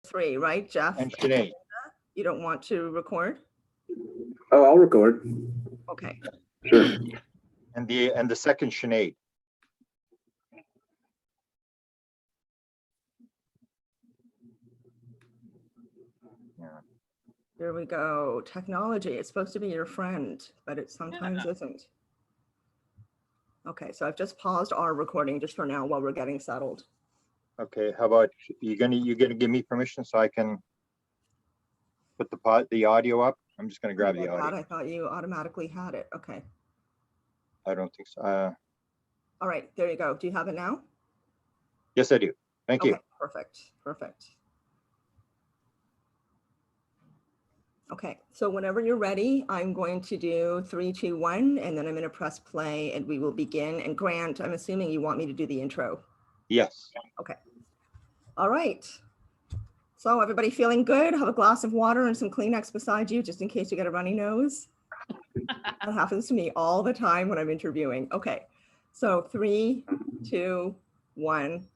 three, right, Jeff? And Sinead. You don't want to record? Oh, I'll record. Okay. Sure. And the second Sinead. Yeah. There we go. Technology. It's supposed to be your friend, but it sometimes isn't. Okay, so I've just paused our recording just for now while we're getting settled. Okay, how about you gonna give me permission so I can put the audio up? I'm just gonna grab the audio. I thought you automatically had it. Okay. I don't think so. All right, there you go. Do you have it now? Yes, I do. Thank you. Okay, perfect. Perfect. Okay, so whenever you're ready, I'm going to do 3, 2, 1, and then I'm going to press play and we will begin. And Grant, I'm assuming you want me to do the intro. Yes. Okay. All right. So everybody feeling good? Have a glass of water and some Kleenex beside you, just in case you get a runny nose. That happens to me all the time when I'm interviewing. Okay, so 3, 2, 1.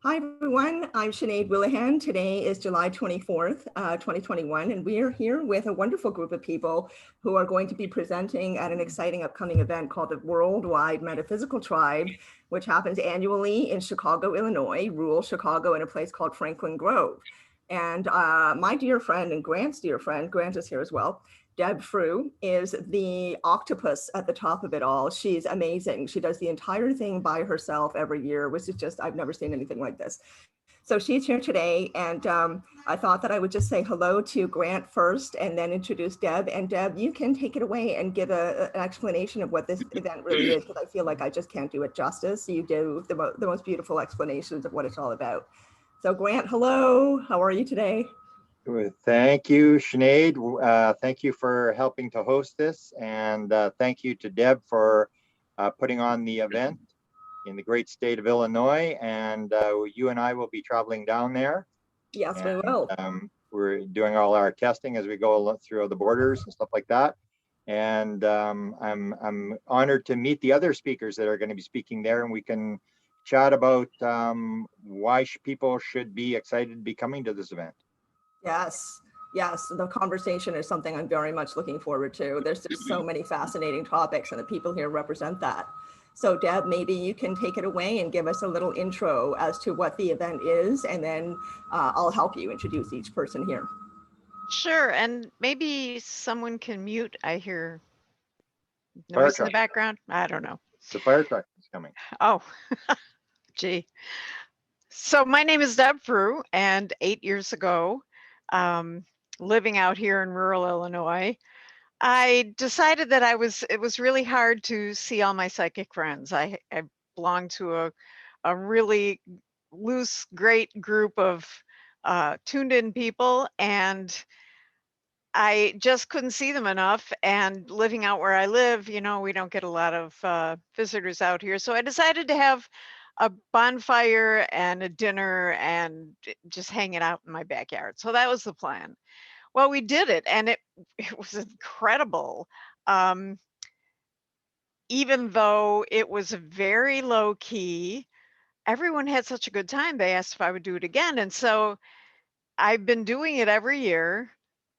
Hi, everyone. I'm Sinead Whelehan. Today is July 24th, 2021, and we are here with a wonderful group of people who are going to be presenting at an exciting upcoming event called the Worldwide Metaphysical Tribe, which happens annually in Chicago, Illinois, rural Chicago, in a place called Franklin Grove. And my dear friend and Grant's dear friend, Grant is here as well, Deb Frueh, is the octopus at the top of it all. She's amazing. She does the entire thing by herself every year, which is just, I've never seen anything like this. So she's here today, and I thought that I would just say hello to Grant first and then introduce Deb. And Deb, you can take it away and give an explanation of what this event really is, because I feel like I just can't do it justice. You do the most beautiful explanations of what it's all about. So Grant, hello, how are you today? Thank you, Sinead. Thank you for helping to host this, and thank you to Deb for putting on the event in the great state of Illinois. And you and I will be traveling down there. Yes, we will. We're doing all our testing as we go through the borders and stuff like that. And I'm honored to meet the other speakers that are going to be speaking there, and we can chat about why people should be excited to be coming to this event. Yes, yes, the conversation is something I'm very much looking forward to. There's just so many fascinating topics, and the people here represent that. So Deb, maybe you can take it away and give us a little intro as to what the event is, and then I'll help you introduce each person here. Sure, and maybe someone can mute. I hear noise in the background. I don't know. The fire truck is coming. Oh, gee. So my name is Deb Frueh, and 8 years ago, living out here in rural Illinois, I decided that it was really hard to see all my psychic friends. I belonged to a really loose, great group of tuned in people, and I just couldn't see them enough. And living out where I live, you know, we don't get a lot of visitors out here. So I decided to have a bonfire and a dinner and just hanging out in my backyard. So that was the plan. Well, we did it, and it was incredible. Even though it was very low key, everyone had such a good time. They asked if I would do it again, and so I've been doing it every year.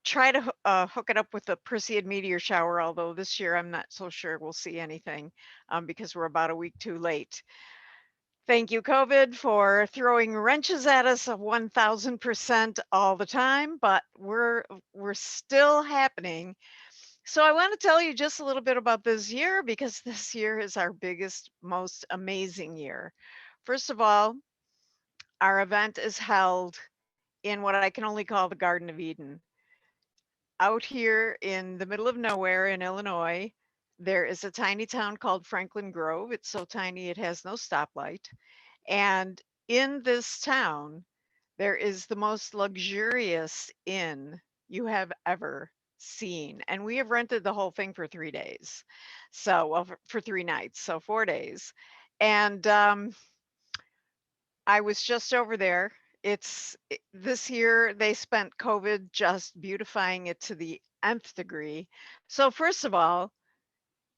Try to hook it up with the Perseid meteor shower, although this year I'm not so sure we'll see anything because we're about a week too late. Thank you, COVID, for throwing wrenches at us of 1000% all the time, but we're still happening. So I want to tell you just a little bit about this year, because this year is our biggest, most amazing year. First of all, our event is held in what I can only call the Garden of Eden. Out here in the middle of nowhere in Illinois, there is a tiny town called Franklin Grove. It's so tiny it has no stoplight. And in this town, there is the most luxurious inn you have ever seen. And we have rented the whole thing for 3 days. So, well, for 3 nights, so 4 days. And I was just over there. This year they spent COVID just beautifying it to the nth degree. So first of all,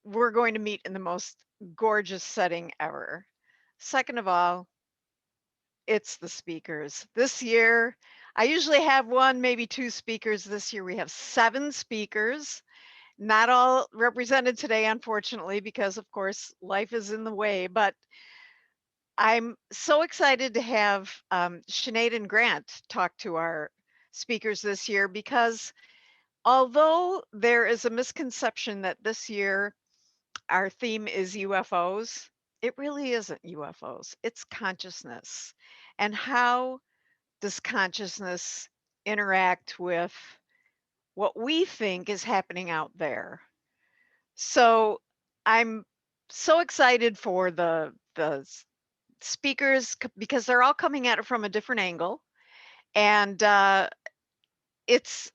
we're going to meet in the most gorgeous setting ever. Second of all, it's the speakers. This year, I usually have one, maybe two speakers. This year we have 7 speakers. Not all represented today, unfortunately, because of course life is in the way, but I'm so excited to have Sinead and Grant talk to our speakers this year, because although there is a misconception that this year our theme is UFOs, it really isn't UFOs. It's consciousness. And how does consciousness interact with what we think is happening out there? So I'm so excited for the speakers because they're all coming at it from a different angle, and it's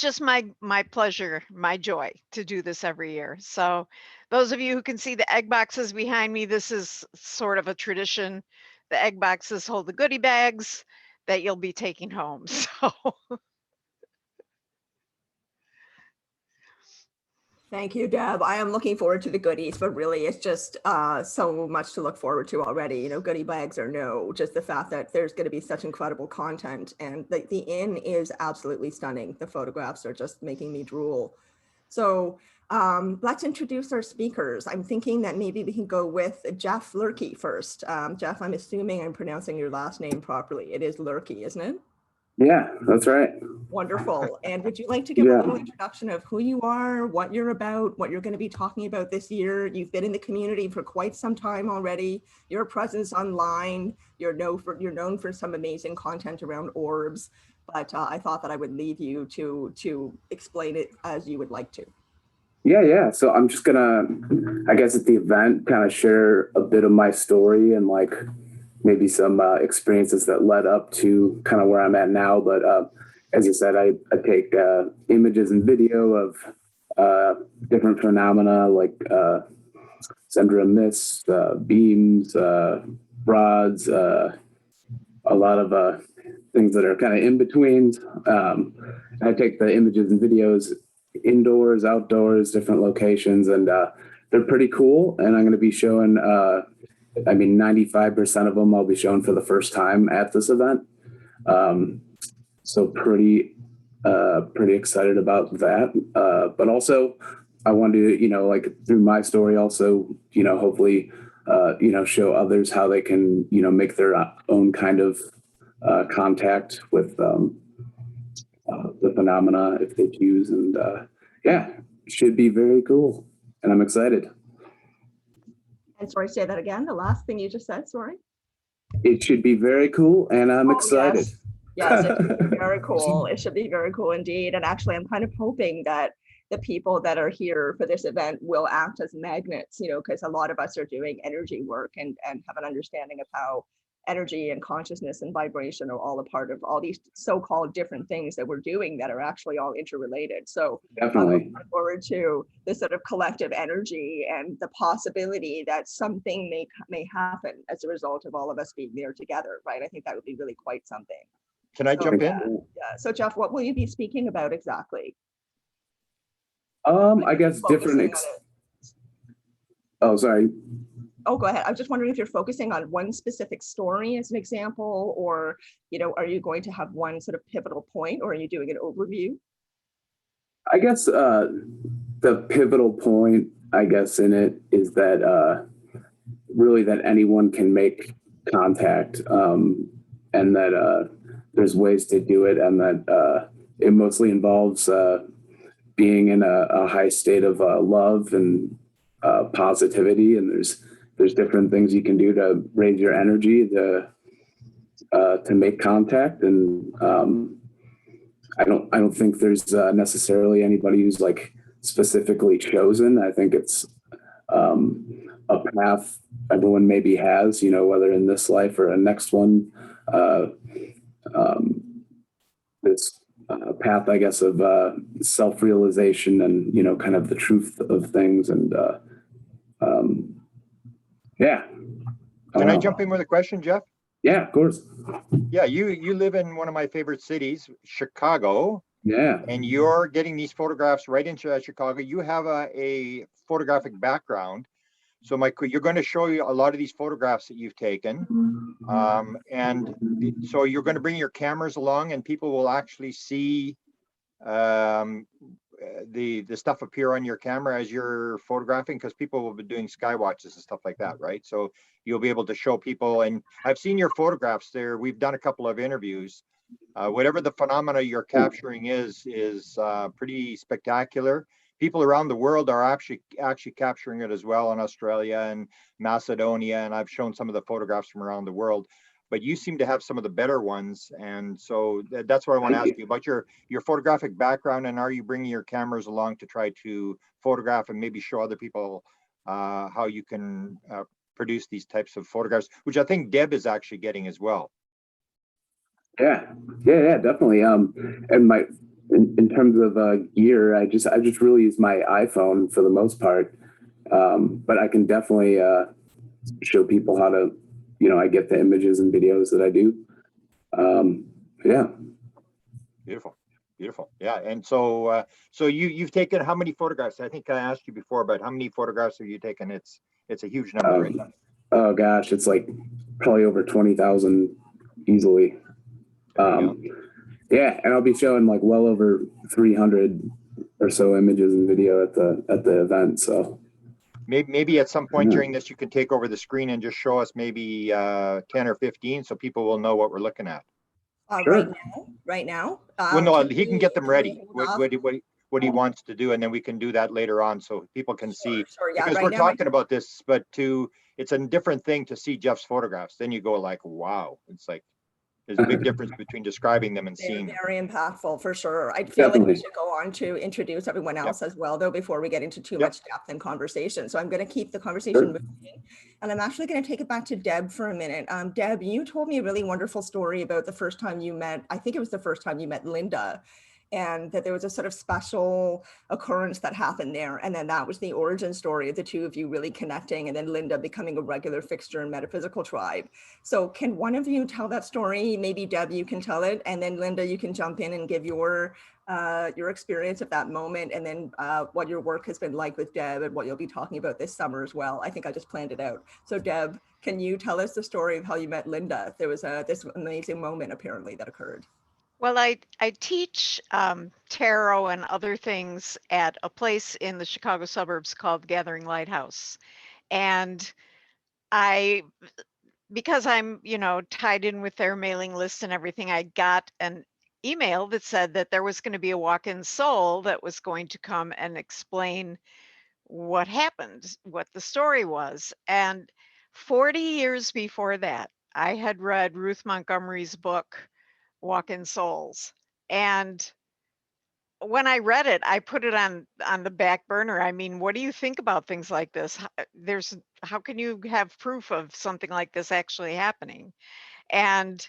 just my pleasure, my joy to do this every year. So those of you who can see the egg boxes behind me, this is sort of a tradition. The egg boxes hold the goodie bags that you'll be taking home. So Thank you, Deb. I am looking forward to the goodies, but really it's just so much to look forward to already. You know, goodie bags or no, just the fact that there's going to be such incredible content, and the inn is absolutely stunning. The photographs are just making me drool. So let's introduce our speakers. I'm thinking that maybe we can go with Jeff Lurkey first. Jeff, I'm assuming I'm pronouncing your last name properly. It is Lurkey, isn't it? Yeah, that's right. Wonderful. And would you like to give a little introduction of who you are, what you're about, what you're going to be talking about this year? You've been in the community for quite some time already. Your presence online, you're known for some amazing content around orbs, but I thought that I would leave you to explain it as you would like to. Yeah. So I'm just gonna, I guess at the event, kind of share a bit of my story and like maybe some experiences that led up to kind of where I'm at now. But as you said, I take images and video of different phenomena like Sendra mists, beams, rods, a lot of things that are kind of in between. I take the images and videos indoors, outdoors, different locations, and they're pretty cool. And I'm going to be showing 95% of them I'll be showing for the first time at this event. So pretty excited about that. But also I wanted to, like through my story also, hopefully, show others how they can, make their own kind of contact with the phenomena if they choose. And should be very cool. And I'm excited. And sorry, say that again. The last thing you just said, sorry. It should be very cool, and I'm excited. Yes, it should be very cool. It should be very cool indeed. And actually, I'm kind of hoping that the people that are here for this event will act as magnets, because a lot of us are doing energy work and have an understanding of how energy and consciousness and vibration are all a part of all these so-called different things that we're doing that are actually all interrelated. So definitely I'm looking forward to this sort of collective energy and the possibility that something may happen as a result of all of us being there together, right? I think that would be really quite something. Can I jump in? Yeah. So Jeff, what will you be speaking about exactly? I guess different. Oh, sorry. Oh, go ahead. I was just wondering if you're focusing on one specific story as an example, or, are you going to have one sort of pivotal point, or are you doing an overview? I guess the pivotal point, I guess, in it is that really that anyone can make contact, and that there's ways to do it, and that it mostly involves being in a high state of love and positivity, and there's different things you can do to raise your energy to make contact. And I don't think there's necessarily anybody who's like specifically chosen. I think it's a path everyone maybe has, whether in this life or a next one. This path, I guess, of self-realization and kind of the truth of things. And Can I jump in with a question, Jeff? Yeah, of course. Yeah, you live in one of my favorite cities, Chicago. Yeah. And you're getting these photographs right into Chicago. You have a photographic background. So you're going to show you a lot of these photographs that you've taken. So you're going to bring your cameras along and people will actually see the stuff appear on your camera as you're photographing, because people will be doing sky watches and stuff like that, right? So you'll be able to show people, and I've seen your photographs there. We've done a couple of interviews. Whatever the phenomena you're capturing is pretty spectacular. People around the world are actually capturing it as well, in Australia and Macedonia, and I've shown some of the photographs from around the world. But you seem to have some of the better ones, and so that's what I want to ask you about your photographic background, and are you bringing your cameras along to try to photograph and maybe show other people how you can produce these types of photographs, which I think Deb is actually getting as well. Yeah, definitely. And in terms of gear, I just really use my iPhone for the most part. But I can definitely show people how to, I get the images and videos that I do. Yeah. Beautiful. Yeah. And so you've taken how many photographs? I think I asked you before, but how many photographs have you taken? It's a huge number, right? Oh gosh, it's like probably over 20,000 easily. Yeah, and I'll be showing like well over 300 or so images and video at the event. So maybe at some point during this, you can take over the screen and just show us maybe 10 or 15, so people will know what we're looking at. Sure. Right now. Well, no, he can get them ready. What he wants to do, and then we can do that later on, so people can see. Sure, yeah, because right we're now, talking about this, but it's a different thing to see Jeff's photographs. Then you go like, wow, it's like there's a big difference between describing them and seeing them. Very impactful for sure. I feel like we Definitely. should go on to introduce everyone else as well, though, before we get into too much depth and conversation. So I'm going to keep the conversation moving, and I'm actually going to take it back to Deb for a minute. Deb, you told me a really wonderful story about the first time you met, I think it was the first time you met Linda, and that there was a sort of special occurrence that happened there. And then that was the origin story of the two of you really connecting, and then Linda becoming a regular fixture in Metaphysical Tribe. So can one of you tell that story? Maybe Deb, you can tell it, and then Linda, you can jump in and give your experience of that moment, and then what your work has been like with Deb and what you'll be talking about this summer as well. I think I just planned it out. So Deb, can you tell us the story of how you met Linda? There was this amazing moment apparently that occurred. Well, I teach tarot and other things at a place in the Chicago suburbs called Gathering Lighthouse. And because I'm, tied in with their mailing list and everything, I got an email that said that there was going to be a walk-in soul that was going to come and explain what happened, what the story was. And 40 years before that, I had read Ruth Montgomery's book, Walk-in Souls. And when I read it, I put it on the back burner. I mean, what do you think about things like this? How can you have proof of something like this actually happening? And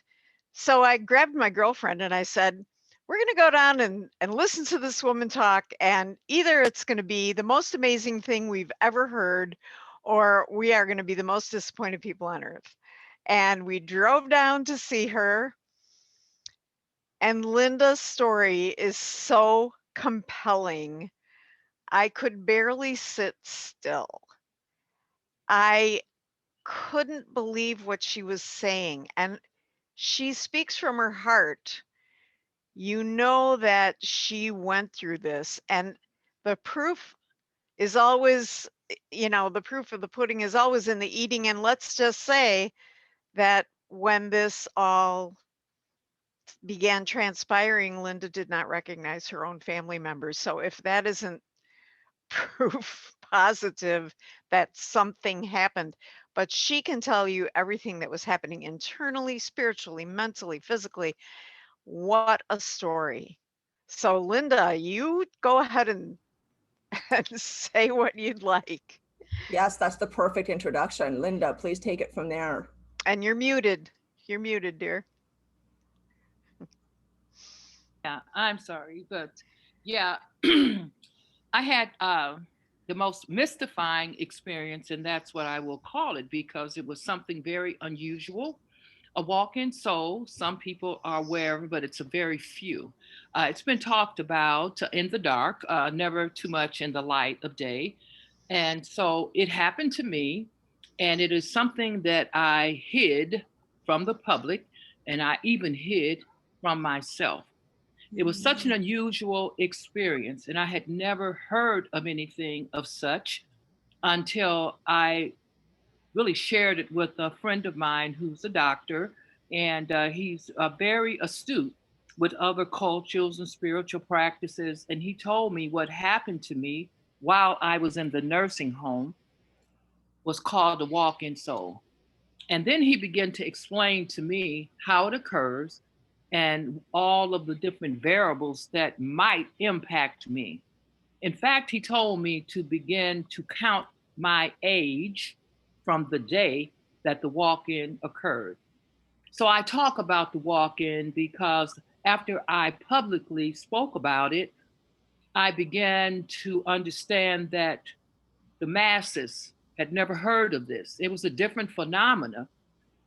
so I grabbed my girlfriend and I said, we're going to go down and listen to this woman talk. And either it's going to be the most amazing thing we've ever heard, or we are going to be the most disappointed people on earth. And we drove down to see her. And Linda's story is so compelling. I could barely sit still. I couldn't believe what she was saying. And she speaks from her heart. You know that she went through this. And the proof is always, the proof of the pudding is always in the eating. And let's just say that when this all began transpiring, Linda did not recognize her own family members. So if that isn't proof positive that something happened, but she can tell you everything that was happening internally, spiritually, mentally, physically. What a story. So Linda, you go ahead and say what you'd like. Yes, that's the perfect introduction. Linda, please take it from there. And you're muted. You're muted, dear. Yeah, I'm sorry, but yeah, I had the most mystifying experience, and that's what I will call it, because it was something very unusual. A walk-in soul, some people are aware of it, but it's a very few. It's been talked about in the dark, never too much in the light of day. And so it happened to me, and it is something that I hid from the public, and I even hid from myself. It was such an unusual experience, and I had never heard of anything of such until I really shared it with a friend of mine who's a doctor, and he's very astute with other cultures and spiritual practices. And he told me what happened to me while I was in the nursing home was called the walk in soul. And then he began to explain to me how it occurs and all of the different variables that might impact me. In fact, he told me to begin to count my age from the day that the walk in occurred. So I talk about the walk in because after I publicly spoke about it, I began to understand that the masses had never heard of this. It was a different phenomena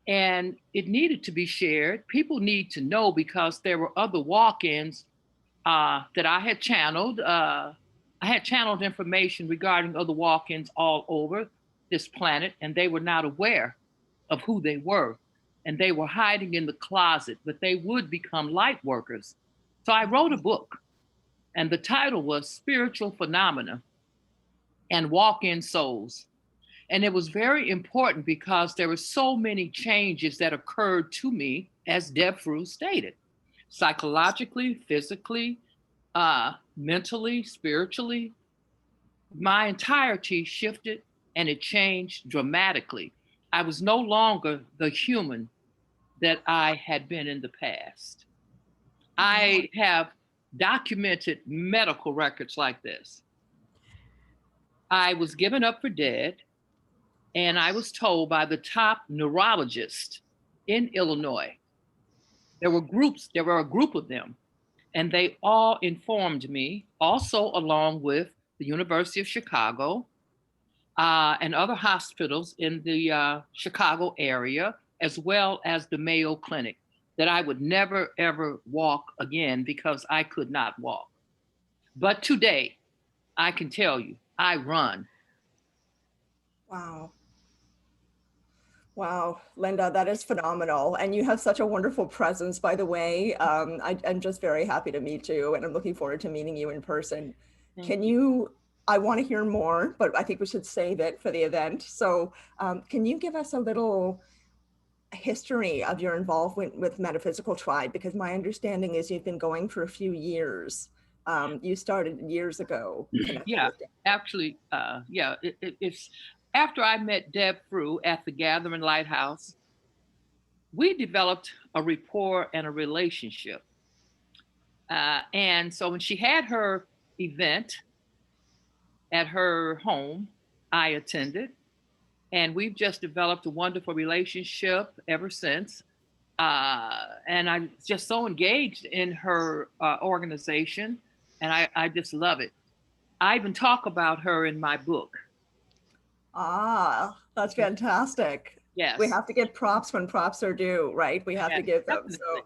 and it needed to be shared. People need to know because there were other walk ins that I had channeled. I had channeled information regarding other walk ins all over this planet, and they were not aware of who they were. And they were hiding in the closet, but they would become light workers. So I wrote a book, and the title was Spiritual Phenomena and Walk in Souls. And it was very important because there were so many changes that occurred to me, as Deb Frueh stated, psychologically, physically, mentally, spiritually. My entirety shifted and it changed dramatically. I was no longer the human that I had been in the past. I have documented medical records like this. I was given up for dead, and I was told by the top neurologist in Illinois. There were a group of them, and they all informed me, also along with the University of Chicago and other hospitals in the Chicago area, as well as the Mayo Clinic, that I would never, ever walk again because I could not walk. But today, I can tell you, I run. Wow. Wow, Linda, that is phenomenal. And you have such a wonderful presence, by the way. I'm just very happy to meet you, and I'm looking forward to meeting you in person. I want to hear more, but I think we should save it for the event. So can you give us a little history of your involvement with Metaphysical Tribe? Because my understanding is you've been going for a few years. You started years ago. Yeah, actually, it's after I met Deb Frueh at the Gathering Lighthouse, we developed a rapport and a relationship. And so when she had her event at her home, I attended, and we've just developed a wonderful relationship ever since. And I'm just so engaged in her organization, and I just love it. I even talk about her in my book. Ah, that's fantastic. Yes. We have to give props when props are due, right? We have to give them. Definitely. So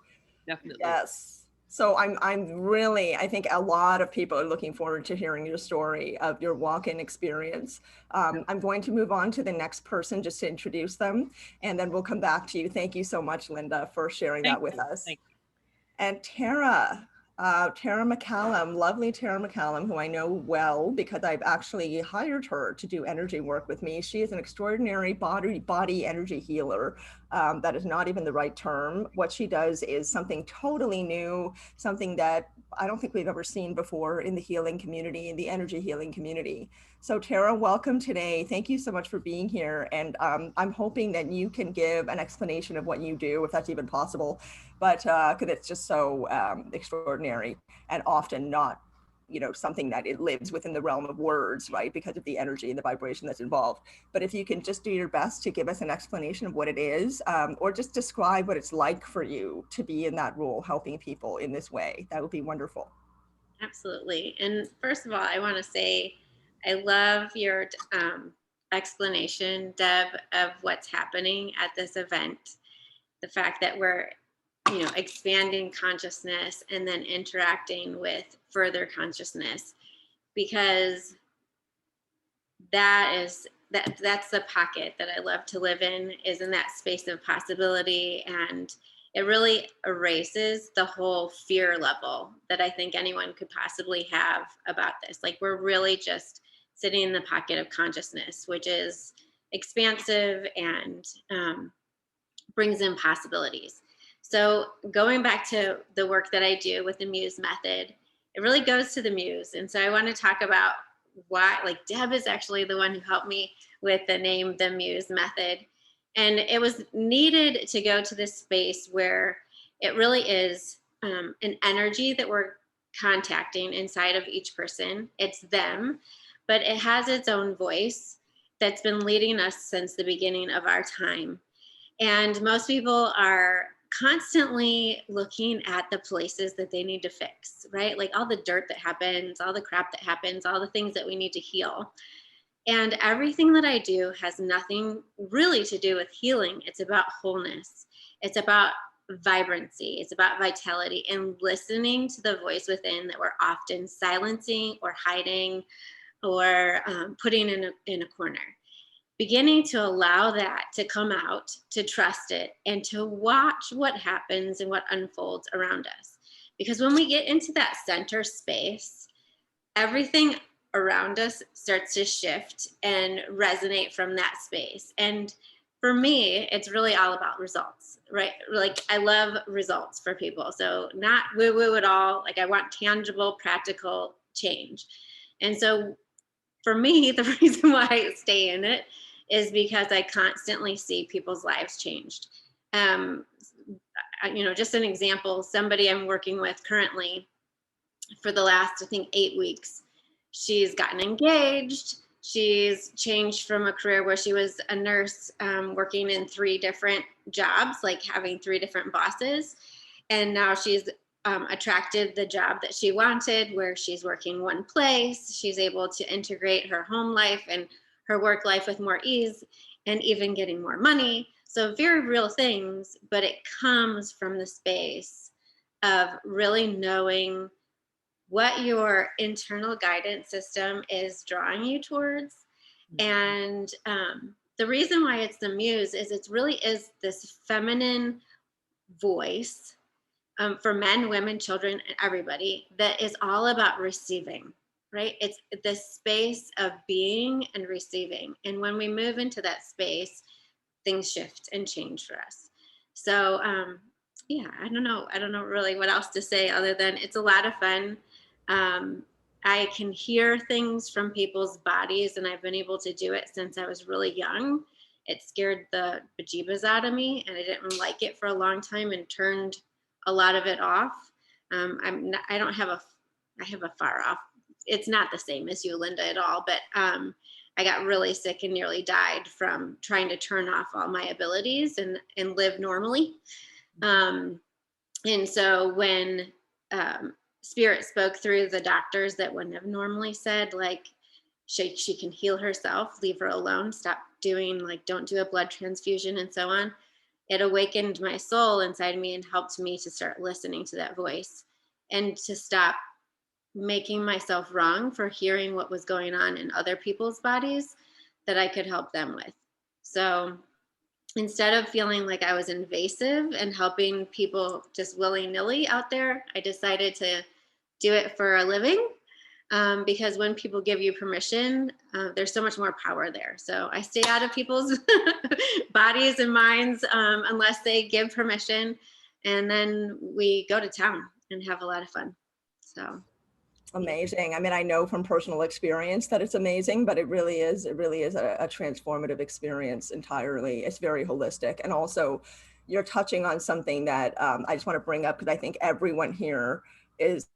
Definitely. yes. So I'm really, I think a lot of people are looking forward to hearing your story of your walk-in experience. I'm going to move on to the next person just to introduce them, and then we'll come back to you. Thank you so much, Linda, for sharing that with us. And Tara McCallum, lovely Tara McCallum, who I know well because I've actually hired her to do energy work with me. She is an extraordinary body energy healer. That is not even the right term. What she does is something totally new, something that I don't think we've ever seen before in the healing community, in the energy healing community. So Tara, welcome today. Thank you so much for being here. And I'm hoping that you can give an explanation of what you do, if that's even possible, but because it's just so extraordinary and often not, something that it lives within the realm of words, right? Because of the energy and the vibration that's involved. But if you can just do your best to give us an explanation of what it is, or just describe what it's like for you to be in that role, helping people in this way, that would be wonderful. Absolutely. And first of all, I want to say, I love your explanation, Deb, of what's happening at this event. The fact that we're expanding consciousness and then interacting with further consciousness, because that's the pocket that I love to live in, is in that space of possibility. And it really erases the whole fear level that I think anyone could possibly have about this. Like, we're really just sitting in the pocket of consciousness, which is expansive and brings in possibilities. So going back to the work that I do with the Muse method, it really goes to the Muse. And so I want to talk about why, like, Deb is actually the one who helped me with the name, the Muse method. And it was needed to go to this space where it really is an energy that we're contacting inside of each person. It's them, but it has its own voice that's been leading us since the beginning of our time. And most people are constantly looking at the places that they need to fix, right? Like all the dirt that happens, all the crap that happens, all the things that we need to heal. And everything that I do has nothing really to do with healing. It's about wholeness. It's about vibrancy. It's about vitality and listening to the voice within that we're often silencing or hiding or putting in a corner. Beginning to allow that to come out, to trust it, and to watch what happens and what unfolds around us. Because when we get into that center space, everything around us starts to shift and resonate from that space. And for me, it's really all about results, right? Like, I love results for people. So not woo-woo at all. Like, I want tangible, practical change. And so for me, the reason why I stay in it is because I constantly see people's lives changed. Just an example, somebody I'm working with currently for the last, I think, 8 weeks, she's gotten engaged. She's changed from a career where she was a nurse, working in 3 different jobs, like having 3 different bosses. And now she's attracted the job that she wanted, where she's working one place. She's able to integrate her home life and her work life with more ease, and even getting more money. So very real things, but it comes from the space of really knowing what your internal guidance system is drawing you towards. And the reason why it's the Muse is it really is this feminine voice for men, women, children, and everybody, that is all about receiving, right? It's the space of being and receiving. And when we move into that space, things shift and change for us. So I don't know really what else to say other than it's a lot of fun. I can hear things from people's bodies, and I've been able to do it since I was really young. It scared the bejeebas out of me, and I didn't like it for a long time and turned a lot of it off. I have a far off. It's not the same as you, Linda, at all, but I got really sick and nearly died from trying to turn off all my abilities and live normally. And so when Spirit spoke through the doctors that wouldn't have normally said, like, she can heal herself, leave her alone, stop doing, like, don't do a blood transfusion and so on. It awakened my soul inside me and helped me to start listening to that voice and to stop making myself wrong for hearing what was going on in other people's bodies that I could help them with. So instead of feeling like I was invasive and helping people just willy-nilly out there, I decided to do it for a living. Because when people give you permission, there's so much more power there. So I stay out of people's bodies and minds unless they give permission. And then we go to town and have a lot of fun. So amazing. I mean, I know from personal experience that it's amazing, but it really is a transformative experience entirely. It's very holistic. And also you're touching on something that I just want to bring up, because I think everyone here is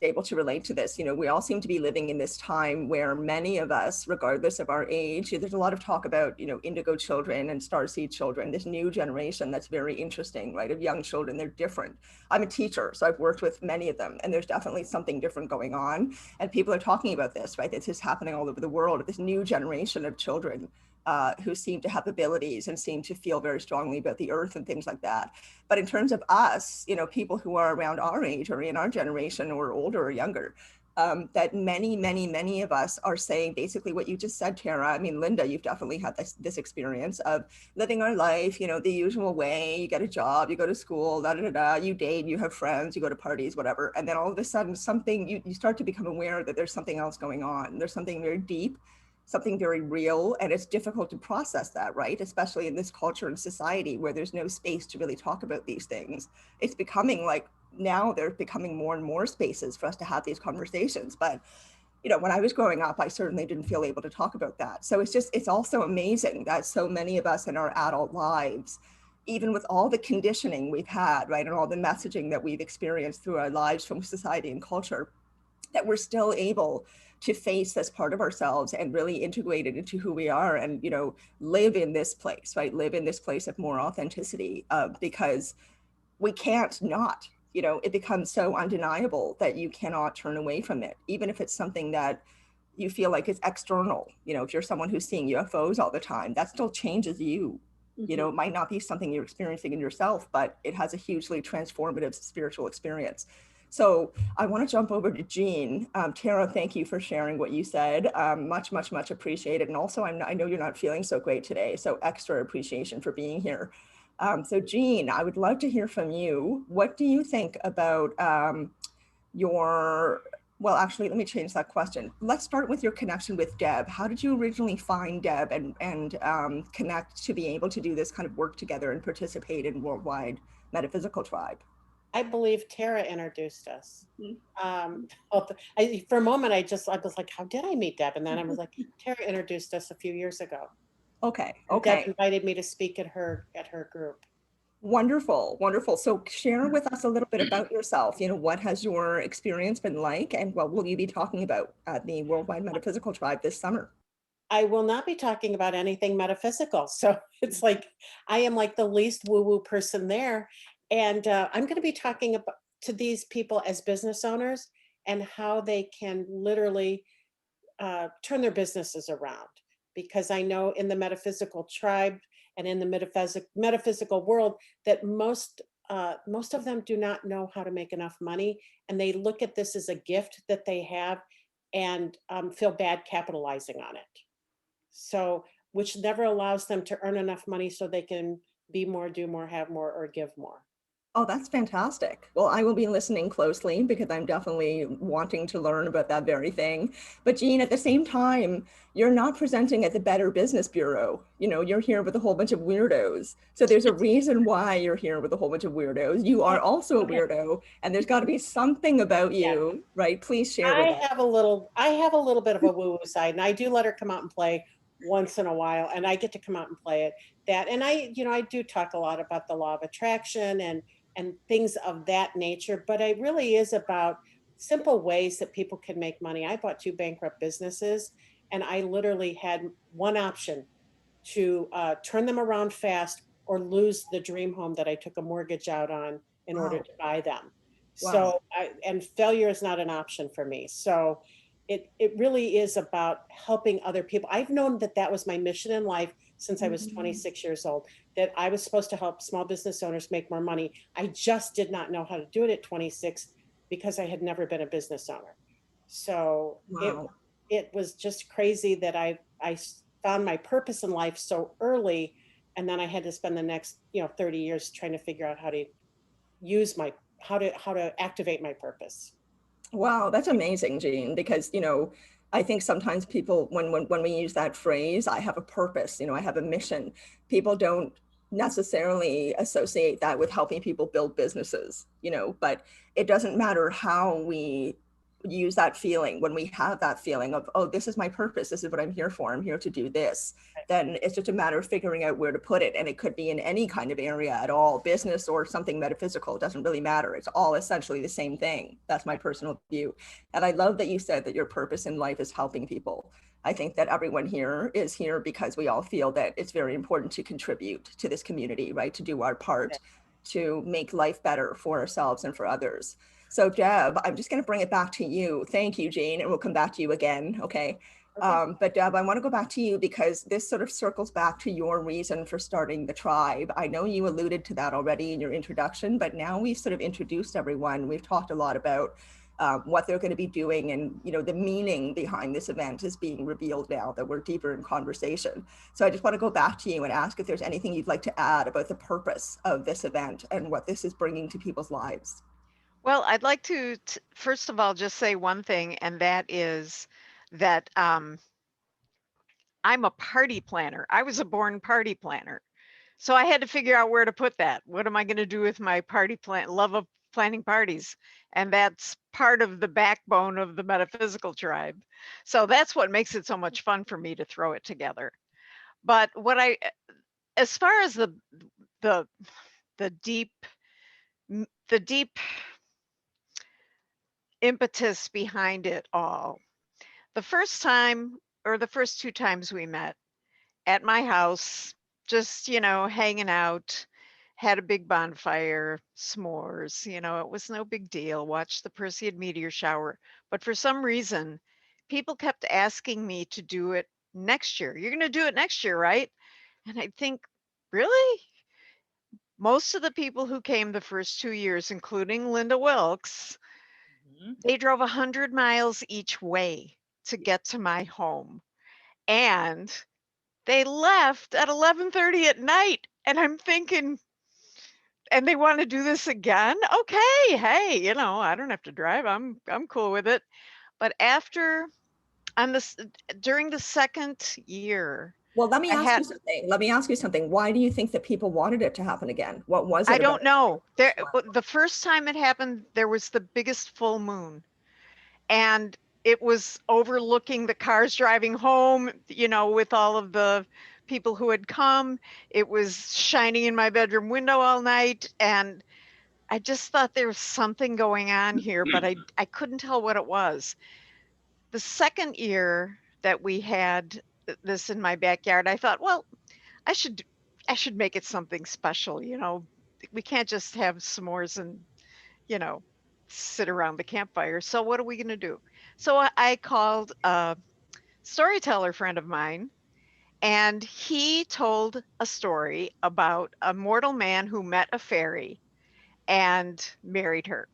able to relate to this. You know, we all seem to be living in this time where many of us, regardless of our age, there's a lot of talk about, you know, indigo children and starseed children, this new generation that's very interesting, right? Of young children, they're different. I'm a teacher, so I've worked with many of them, and there's definitely something different going on. And people are talking about this, right? This is happening all over the world, this new generation of children who seem to have abilities and seem to feel very strongly about the earth and things like that. But in terms of us, you know, people who are around our age or in our generation or older or younger, that many of us are saying basically what you just said, Tara. I mean, Linda, you've definitely had this experience of living our life, you know, the usual way. You get a job, you go to school, you date, you have friends, you go to parties, whatever. And then all of a sudden something, you start to become aware that there's something else going on. There's something very deep, something very real, and it's difficult to process that, right? Especially in this culture and society where there's no space to really talk about these things. It's becoming like, now they're becoming more and more spaces for us to have these conversations. But, you know, when I was growing up, I certainly didn't feel able to talk about that. So it's also amazing that so many of us in our adult lives, even with all the conditioning we've had, right, and all the messaging that we've experienced through our lives from society and culture, that we're still able to face this part of ourselves and really integrate it into who we are, and, you know, live in this place, right? Live in this place of more authenticity, because we can't not, you know, it becomes so undeniable that you cannot turn away from it, even if it's something that you feel like is external. You know, if you're someone who's seeing UFOs all the time, that still changes you. You know, it might not be something you're experiencing in yourself, but it has a hugely transformative spiritual experience. So I want to jump over to Jean. Tara, thank you for sharing what you said. Much appreciated. And also, I know you're not feeling so great today, so extra appreciation for being here. So Jean, I would love to hear from you. What do you think about well, actually, let me change that question. Let's start with your connection with Deb. How did you originally find Deb and connect to be able to do this kind of work together and participate in Worldwide Metaphysical Tribe? I believe Tara introduced us. For a moment, I was like, how did I meet Deb? And then I was like, Tara introduced us a few years ago. Okay. Deb invited me to speak at her group. Wonderful. So share with us a little bit about yourself. You know, what has your experience been like, and what will you be talking about at the Worldwide Metaphysical Tribe this summer? I will not be talking about anything metaphysical. So it's like, I am like the least woo-woo person there. And I'm going to be talking about to these people as business owners and how they can literally turn their businesses around. Because I know in the metaphysical tribe and in the metaphysical world that most of them do not know how to make enough money, and they look at this as a gift that they have and feel bad capitalizing on it. So, which never allows them to earn enough money so they can be more, do more, have more, or give more. Oh, that's fantastic. Well, I will be listening closely because I'm definitely wanting to learn about that very thing. But Jean, at the same time, you're not presenting at the Better Business Bureau. You know, you're here with a whole bunch of weirdos. So there's a reason why you're here with a whole bunch of weirdos. You are also a weirdo, and there's got to be something about you, right? Please share with us. I have a little bit of a woo-woo side, and I do let her come out and play once in a while, and I get to come out and play it. And I do talk a lot about the law of attraction and things of that nature, but it really is about simple ways that people can make money. I bought 2 bankrupt businesses, and I literally had one option to turn them around fast or lose the dream home that I took a mortgage out on in order to buy them. Wow. So, and failure is not an option for me. So it really is about helping other people. I've known that was my mission in life since I was 26 years old, that I was supposed to help small business owners make more money. I just did not know how to do it at 26 because I had never been a business owner. So Wow. it was just crazy that I found my purpose in life so early, and then I had to spend the next 30 years trying to figure out how to use how to activate my purpose. Wow, that's amazing, Jean, because, I think sometimes people, when we use that phrase, I have a purpose, I have a mission, people don't necessarily associate that with helping people build businesses, but it doesn't matter how we use that feeling. When we have that feeling of, oh, this is my purpose, this is what I'm here for, I'm here to do this, then it's just a matter of figuring out where to put it. And it could be in any kind of area at all, business or something metaphysical, it doesn't really matter. It's all essentially the same thing. That's my personal view. And I love that you said that your purpose in life is helping people. I think that everyone here is here because we all feel that it's very important to contribute to this community, right? To do our part to make life better for ourselves and for others. So Deb, I'm just going to bring it back to you. Thank you, Jean, and we'll come back to you again, okay? But Deb, I want to go back to you because this sort of circles back to your reason for starting the tribe. I know you alluded to that already in your introduction, but now we've sort of introduced everyone. We've talked a lot about what they're going to be doing, and the meaning behind this event is being revealed now that we're deeper in conversation. So I just want to go back to you and ask if there's anything you'd like to add about the purpose of this event and what this is bringing to people's lives. Well, I'd like to first of all just say one thing, and that is that I'm a party planner. I was a born party planner. So I had to figure out where to put that. What am I going to do with my love of planning parties? And that's part of the backbone of the metaphysical tribe. So that's what makes it so much fun for me to throw it together. But as far as the deep impetus behind it all, the first time, or the first 2 times we met at my house, just, hanging out, had a big bonfire, s'mores, it was no big deal, watched the Perseid meteor shower. But for some reason, people kept asking me to do it next year. You're going to do it next year, right? And I think, really? Most of the people who came the first 2 years, including Linda Wilks, they drove 100 miles each way to get to my home. And they left at 11:30 at night. And I'm thinking, and they want to do this again? Okay, hey, I don't have to drive. I'm cool with it. But during the second year, Well, let me I ask had you something. Let me ask you something. Why do you think that people wanted it to happen again? What was it I about don't know. it? The first time it happened, there was the biggest full moon, and it was overlooking the cars driving home, with all of the people who had come. It was shining in my bedroom window all night, and I just thought there was something going on here, but I couldn't tell what it was. The second year that we had this in my backyard, I thought, well, I should make it something special. We can't just have s'mores and, you know, sit around the campfire. So what are we going to do? So I called a storyteller friend of mine, and he told a story about a mortal man who met a fairy and married her.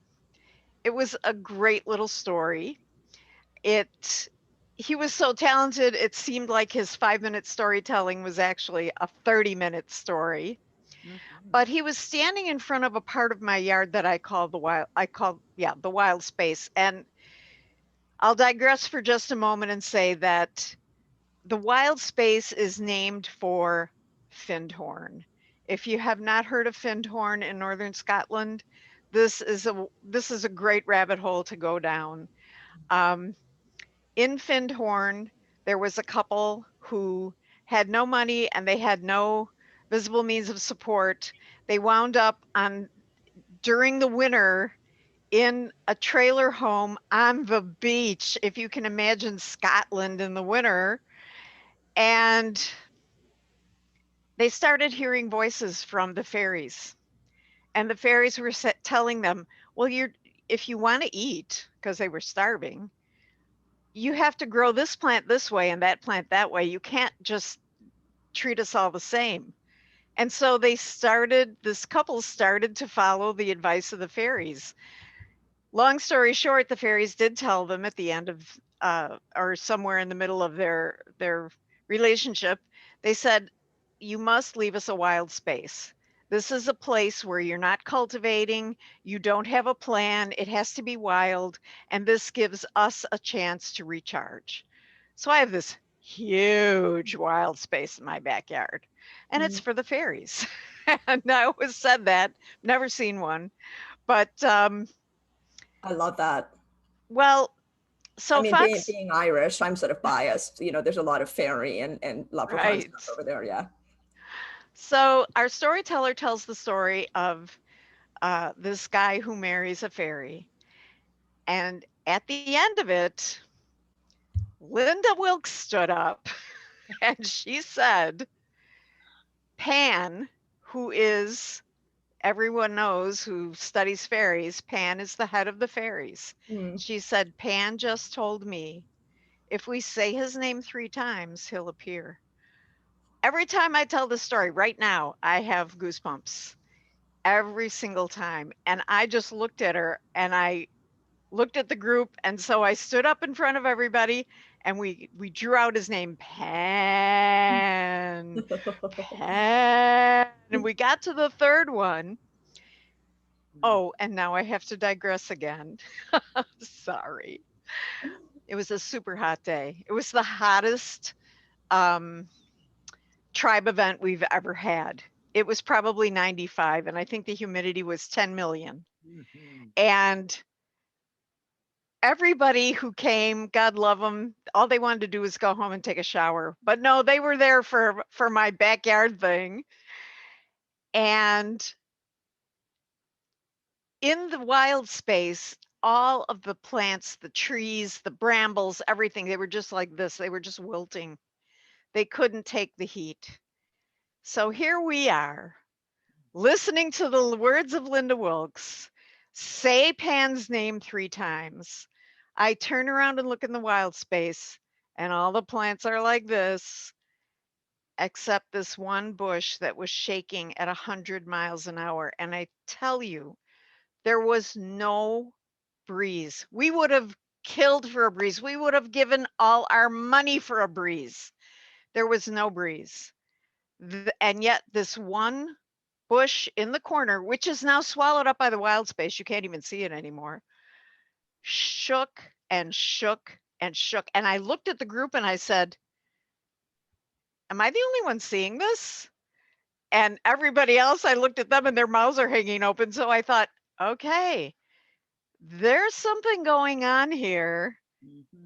It was a great little story. He was so talented, it seemed like his 5-minute storytelling was actually a 30-minute story. But he was standing in front of a part of my yard that I call the wild space. And I'll digress for just a moment and say that the wild space is named for Findhorn. If you have not heard of Findhorn in northern Scotland, this is a great rabbit hole to go down. In Findhorn, there was a couple who had no money and they had no visible means of support. They wound up during the winter in a trailer home on the beach, if you can imagine Scotland in the winter. And they started hearing voices from the fairies. And the fairies were telling them, well, if you want to eat, because they were starving, you have to grow this plant this way and that plant that way. You can't just treat us all the same. And so this couple started to follow the advice of the fairies. Long story short, the fairies did tell them at the end of, or somewhere in the middle of their relationship, they said, you must leave us a wild space. This is a place where you're not cultivating, you don't have a plan, it has to be wild, and this gives us a chance to recharge. So I have this huge wild space in my backyard, and it's for the fairies. And I always said that, never seen one, but I love that. well, so I mean, Fox, being Irish, I'm sort of biased. There's a lot of fairy and leprechaun right. stuff over there. Yeah. So our storyteller tells the story of this guy who marries a fairy. And at the end of it, Linda Wilkes stood up and she said, Pan, who is, everyone knows who studies fairies, Pan is the head of the fairies. She said, Pan just told me if we say his name 3 times, he'll appear. Every time I tell this story right now, I have goosebumps every single time. And I just looked at her and I looked at the group, and so I stood up in front of everybody and we drew out his name, Pan. Pan. And we got to the third one. Oh, and now I have to digress again. Sorry. It was a super hot day. It was the hottest tribe event we've ever had. It was probably 95, and I think the humidity was 10 million. And everybody who came, God love them, all they wanted to do was go home and take a shower. But no, they were there for my backyard thing. And in the wild space, all of the plants, the trees, the brambles, everything, they were just like this. They were just wilting. They couldn't take the heat. So here we are, listening to the words of Linda Wilks, say Pan's name 3 times. I turn around and look in the wild space, and all the plants are like this, except this one bush that was shaking at 100 miles an hour. And I tell you, there was no breeze. We would have killed for a breeze. We would have given all our money for a breeze. There was no breeze. And yet this one bush in the corner, which is now swallowed up by the wild space, you can't even see it anymore, shook and shook and shook. And I looked at the group and I said, am I the only one seeing this? And everybody else, I looked at them and their mouths are hanging open. So I thought, okay, there's something going on here.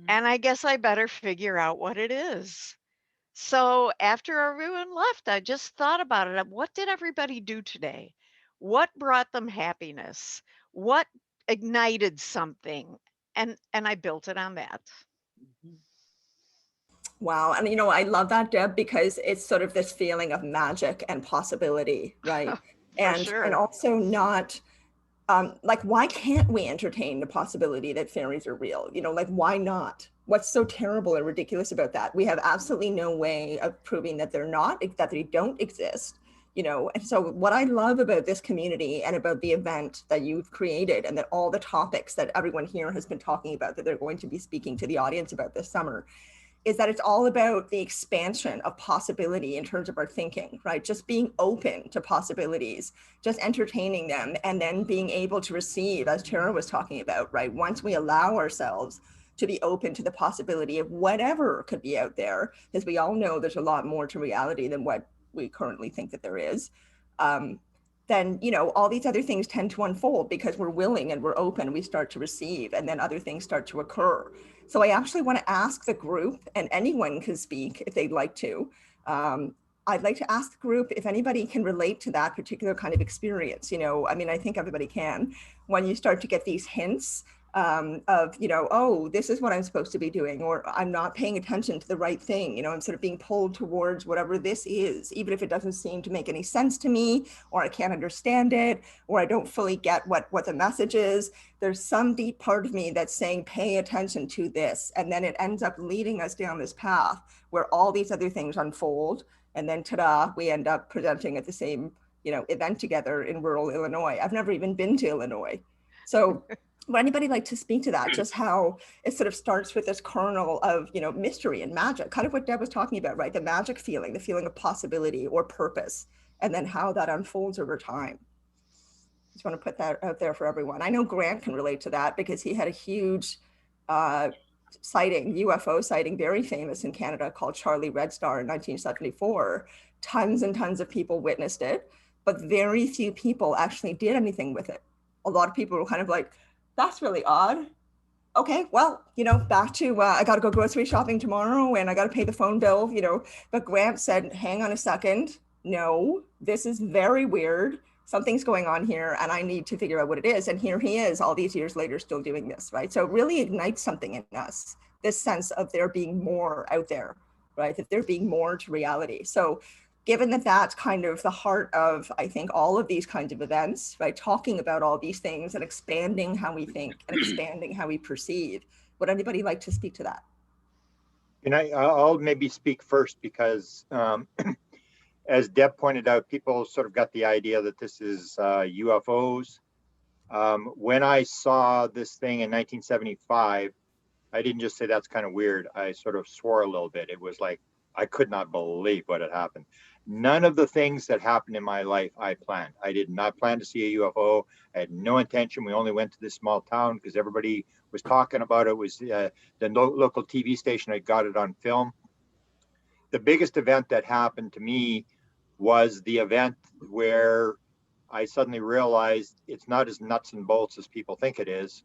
And I guess I better figure out what it is. So after everyone left, I just thought about it. What did everybody do today? What brought them happiness? What ignited something? And I built it on that. Wow. And you know, I love that, Deb, because it's sort of this feeling of magic and possibility, right? And also not like, why can't we entertain the possibility that fairies are real? You know, like, why not? What's so terrible and ridiculous about that? We have absolutely no way of proving that they're not, that they don't exist, you know? And so what I love about this community and about the event that you've created, and that all the topics that everyone here has been talking about that they're going to be speaking to the audience about this summer, is that it's all about the expansion of possibility in terms of our thinking, right? Just being open to possibilities, just entertaining them, and then being able to receive, as Tara was talking about, right? Once we allow ourselves to be open to the possibility of whatever could be out there, because we all know there's a lot more to reality than what we currently think that there is, then, you know, all these other things tend to unfold because we're willing and we're open, we start to receive, and then other things start to occur. So I actually want to ask the group, and anyone can speak if they'd like to. I'd like to ask the group if anybody can relate to that particular kind of experience. You know, I mean, I think everybody can. When you start to get these hints of, you know, oh, this is what I'm supposed to be doing, or I'm not paying attention to the right thing. You know, I'm sort of being pulled towards whatever this is, even if it doesn't seem to make any sense to me, or I can't understand it, or I don't fully get what the message is. There's some deep part of me that's saying, pay attention to this. And then it ends up leading us down this path where all these other things unfold. And then ta-da, we end up presenting at the same, you know, event together in rural Illinois. I've never even been to Illinois. So would anybody like to speak to that? Just how it sort of starts with this kernel of, you know, mystery and magic, kind of what Deb was talking about, right? The magic feeling, the feeling of possibility or purpose, and then how that unfolds over time. Just want to put that out there for everyone. I know Grant can relate to that because he had a huge sighting, UFO sighting, very famous in Canada, called Charlie Red Star in 1974. Tons and tons of people witnessed it, but very few people actually did anything with it. A lot of people were kind of like, that's really odd. Okay, well, you know, back to, I got to go grocery shopping tomorrow and I got to pay the phone bill, you know. But Grant said, hang on a second. No, this is very weird. Something's going on here and I need to figure out what it is. And here he is all these years later still doing this, right? So it really ignites something in us, this sense of there being more out there, right? That there being more to reality. So given that that's kind of the heart of, I think, all of these kinds of events, right? Talking about all these things and expanding how we think and expanding how we perceive. Would anybody like to speak to that? And I'll maybe speak first because as Deb pointed out, people sort of got the idea that this is UFOs. When I saw this thing in 1975, I didn't just say that's kind of weird. I sort of swore a little bit. It was like, I could not believe what had happened. None of the things that happened in my life I planned. I did not plan to see a UFO. I had no intention. We only went to this small town because everybody was talking about it. It was the local TV station. I got it on film. The biggest event that happened to me was the event where I suddenly realized it's not as nuts and bolts as people think it is,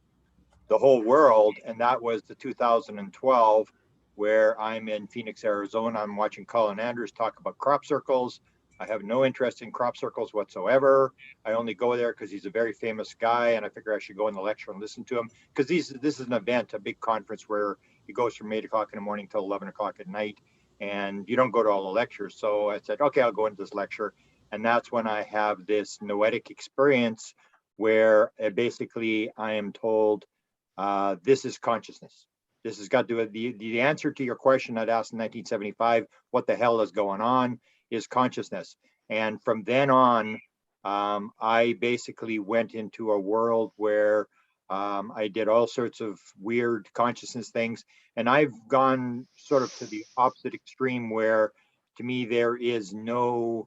the whole world. And that was the 2012, where I'm in Phoenix, Arizona. I'm watching Colin Andrews talk about crop circles. I have no interest in crop circles whatsoever. I only go there because he's a very famous guy, and I figure I should go in the lecture and listen to him, because this is an event, a big conference where it goes from 8 o'clock in the morning till 11 o'clock at night, and you don't go to all the lectures. So I said, okay, I'll go into this lecture. And that's when I have this noetic experience where basically I am told, this is consciousness. This has got to do with the answer to your question I'd asked in 1975, what the hell is going on, is consciousness. And from then on, I basically went into a world where I did all sorts of weird consciousness things. And I've gone sort of to the opposite extreme where, to me, there is no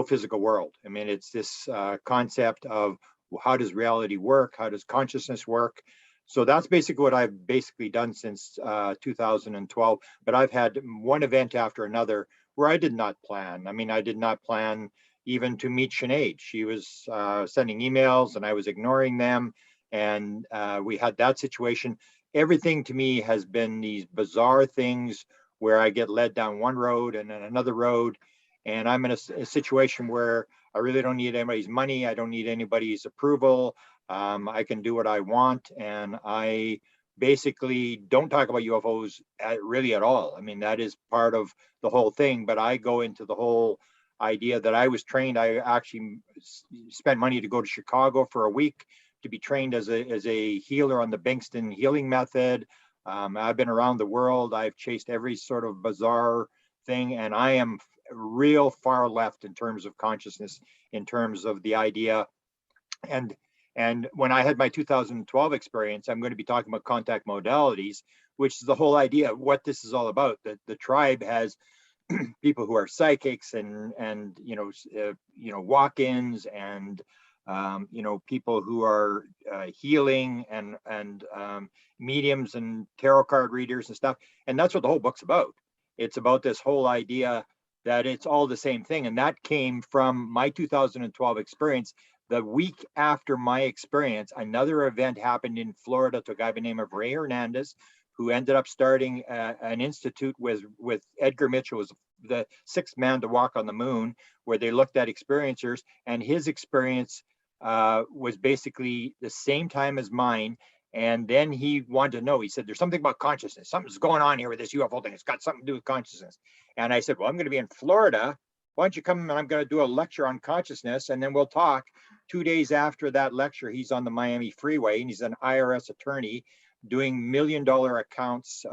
physical world. I mean, it's this concept of, how does reality work? How does consciousness work? So that's basically what I've basically done since 2012. But I've had one event after another where I did not plan. I mean, I did not plan even to meet Sinead. She was sending emails and I was ignoring them. And we had that situation. Everything to me has been these bizarre things where I get led down one road and then another road. And I'm in a situation where I really don't need anybody's money. I don't need anybody's approval. I can do what I want. And I basically don't talk about UFOs really at all. I mean, that is part of the whole thing. But I go into the whole idea that I was trained. I actually spent money to go to Chicago for a week to be trained as a healer on the Bankston healing method. I've been around the world. I've chased every sort of bizarre thing. And I am real far left in terms of consciousness, in terms of the idea. And when I had my 2012 experience, I'm going to be talking about contact modalities, which is the whole idea of what this is all about. The tribe has people who are psychics and walk-ins and people who are healing and mediums and tarot card readers and stuff. And that's what the whole book's about. It's about this whole idea that it's all the same thing. And that came from my 2012 experience. The week after my experience, another event happened in Florida to a guy by the name of Ray Hernandez, who ended up starting an institute with Edgar Mitchell, was the sixth man to walk on the moon, where they looked at experiencers. And his experience was basically the same time as mine. And then he wanted to know, he said, there's something about consciousness. Something's going on here with this UFO thing. It's got something to do with consciousness. And I said, well, I'm going to be in Florida. Why don't you come and I'm going to do a lecture on consciousness and then we'll talk. 2 days after that lecture, he's on the Miami freeway and he's an IRS attorney doing $1 million accounts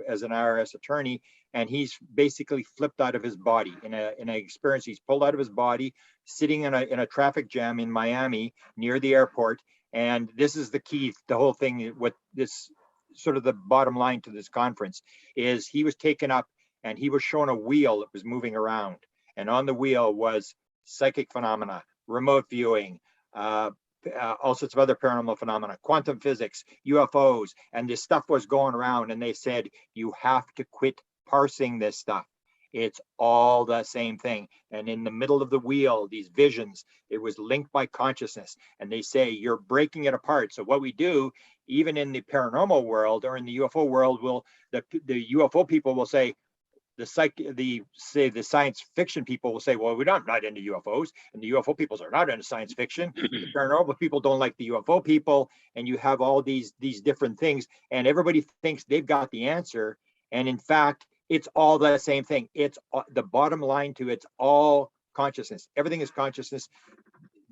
as an IRS attorney. And he's basically flipped out of his body in an experience. He's pulled out of his body, sitting in a traffic jam in Miami near the airport. And this is the key, the whole thing, what this sort of the bottom line to this conference is, he was taken up and he was shown a wheel that was moving around. And on the wheel was psychic phenomena, remote viewing, all sorts of other paranormal phenomena, quantum physics, UFOs, and this stuff was going around. And they said, you have to quit parsing this stuff. It's all the same thing. And in the middle of the wheel, these visions, it was linked by consciousness. And they say, you're breaking it apart. So what we do, even in the paranormal world or in the UFO world, the UFO people will say, the science fiction people will say, well, we're not into UFOs, and the UFO people are not into science fiction. The paranormal people don't like the UFO people, and you have all these different things, and everybody thinks they've got the answer. And in fact, it's all the same thing. It's the bottom line to it's all consciousness. Everything is consciousness.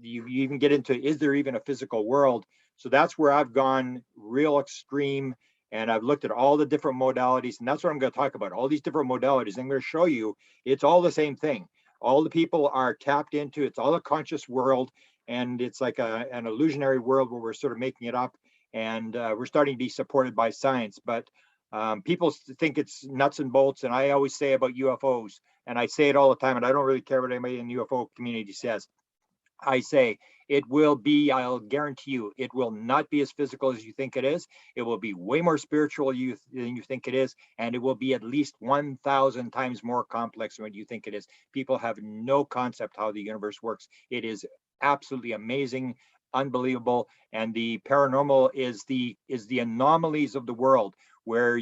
You even get into, is there even a physical world? So that's where I've gone real extreme. And I've looked at all the different modalities, and that's what I'm going to talk about, all these different modalities. I'm going to show you it's all the same thing. All the people are tapped into, it's all a conscious world. and it's like an illusionary world where we're sort of making it up, and we're starting to be supported by science. But people think it's nuts and bolts, and I always say about UFOs, and I say it all the time, and I don't really care what anybody in the UFO community says. I say it will be, I'll guarantee you, it will not be as physical as you think it is. It will be way more spiritual than you think it is. And it will be at least 1,000 times more complex than what you think it is. People have no concept how the universe works. It is absolutely amazing, unbelievable. And the paranormal is the anomalies of the world, where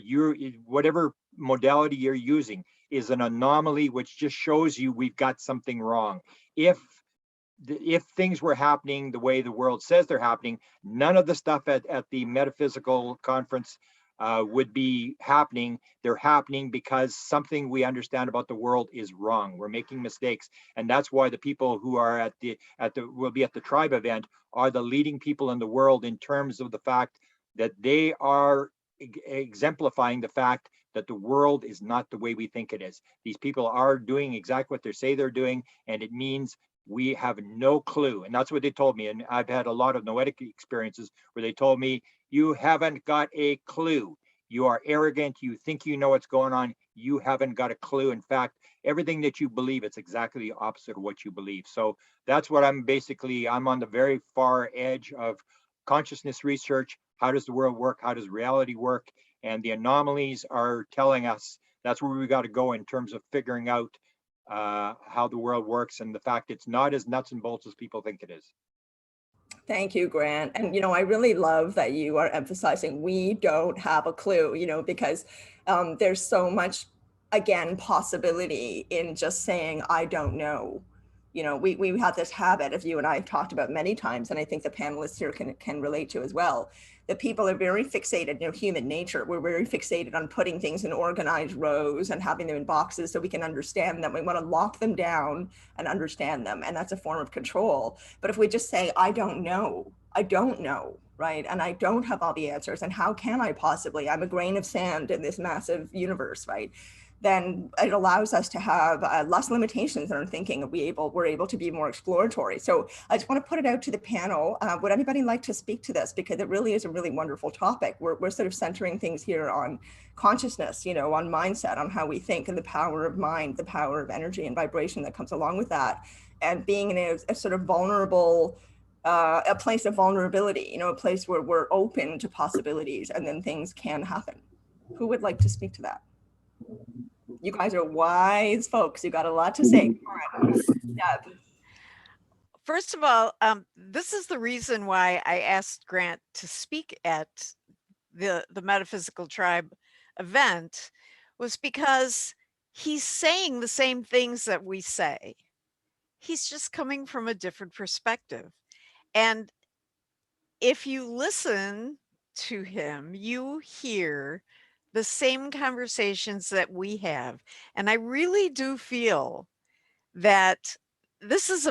whatever modality you're using is an anomaly, which just shows you we've got something wrong. If things were happening the way the world says they're happening, none of the stuff at the Metaphysical conference would be happening. They're happening because something we understand about the world is wrong. We're making mistakes. And that's why the people who are will be at the tribe event are the leading people in the world, in terms of the fact that they are exemplifying the fact that the world is not the way we think it is. These people are doing exactly what they say they're doing, and it means we have no clue. And that's what they told me. And I've had a lot of noetic experiences where they told me, you haven't got a clue. You are arrogant. You think you know what's going on. You haven't got a clue. In fact, everything that you believe, it's exactly the opposite of what you believe. So that's what I'm on the very far edge of consciousness research. How does the world work? How does reality work? And the anomalies are telling us that's where we got to go in terms of figuring out how the world works, and the fact it's not as nuts and bolts as people think it is. Thank you, Grant. And, I really love that you are emphasizing we don't have a clue, because there's so much, again, possibility in just saying, I don't know. We have this habit, as you and I have talked about many times, and I think the panelists here can relate to as well, that people are very fixated, human nature. We're very fixated on putting things in organized rows and having them in boxes so we can understand them. We want to lock them down and understand them. And that's a form of control. But if we just say, I don't know, right? And I don't have all the answers. And how can I possibly? I'm a grain of sand in this massive universe, right? Then it allows us to have less limitations in our thinking. We're able to be more exploratory. So I just want to put it out to the panel. Would anybody like to speak to this? Because it really is a really wonderful topic. We're sort of centering things here on consciousness, on mindset, on how we think, and the power of mind, the power of energy and vibration that comes along with that. And being in a sort of vulnerable, a place of vulnerability, a place where we're open to possibilities, and then things can happen. Who would like to speak to that? You guys are wise folks. You got a lot to say. Deb. First of all, this is the reason why I asked Grant to speak at the Metaphysical Tribe event, was because he's saying the same things that we say. He's just coming from a different perspective. And if you listen to him, you hear the same conversations that we have. And I really do feel that this is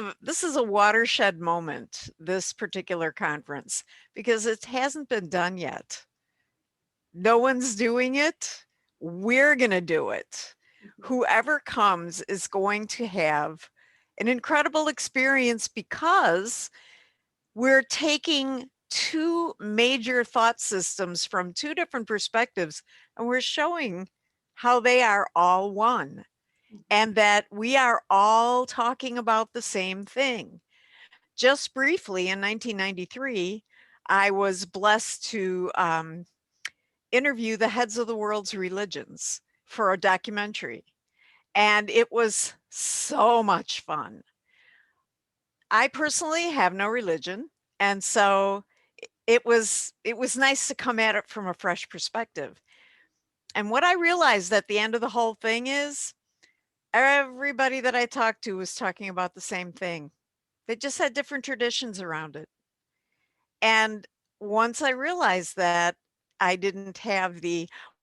a watershed moment, this particular conference, because it hasn't been done yet. No one's doing it. We're going to do it. Whoever comes is going to have an incredible experience, because we're taking two major thought systems from two different perspectives, and we're showing how they are all one, and that we are all talking about the same thing. Just briefly, in 1993, I was blessed to interview the heads of the world's religions for a documentary, and it was so much fun. I personally have no religion, and so it was nice to come at it from a fresh perspective. And what I realized at the end of the whole thing is everybody that I talked to was talking about the same thing. They just had different traditions around it. And once I realized that, I didn't have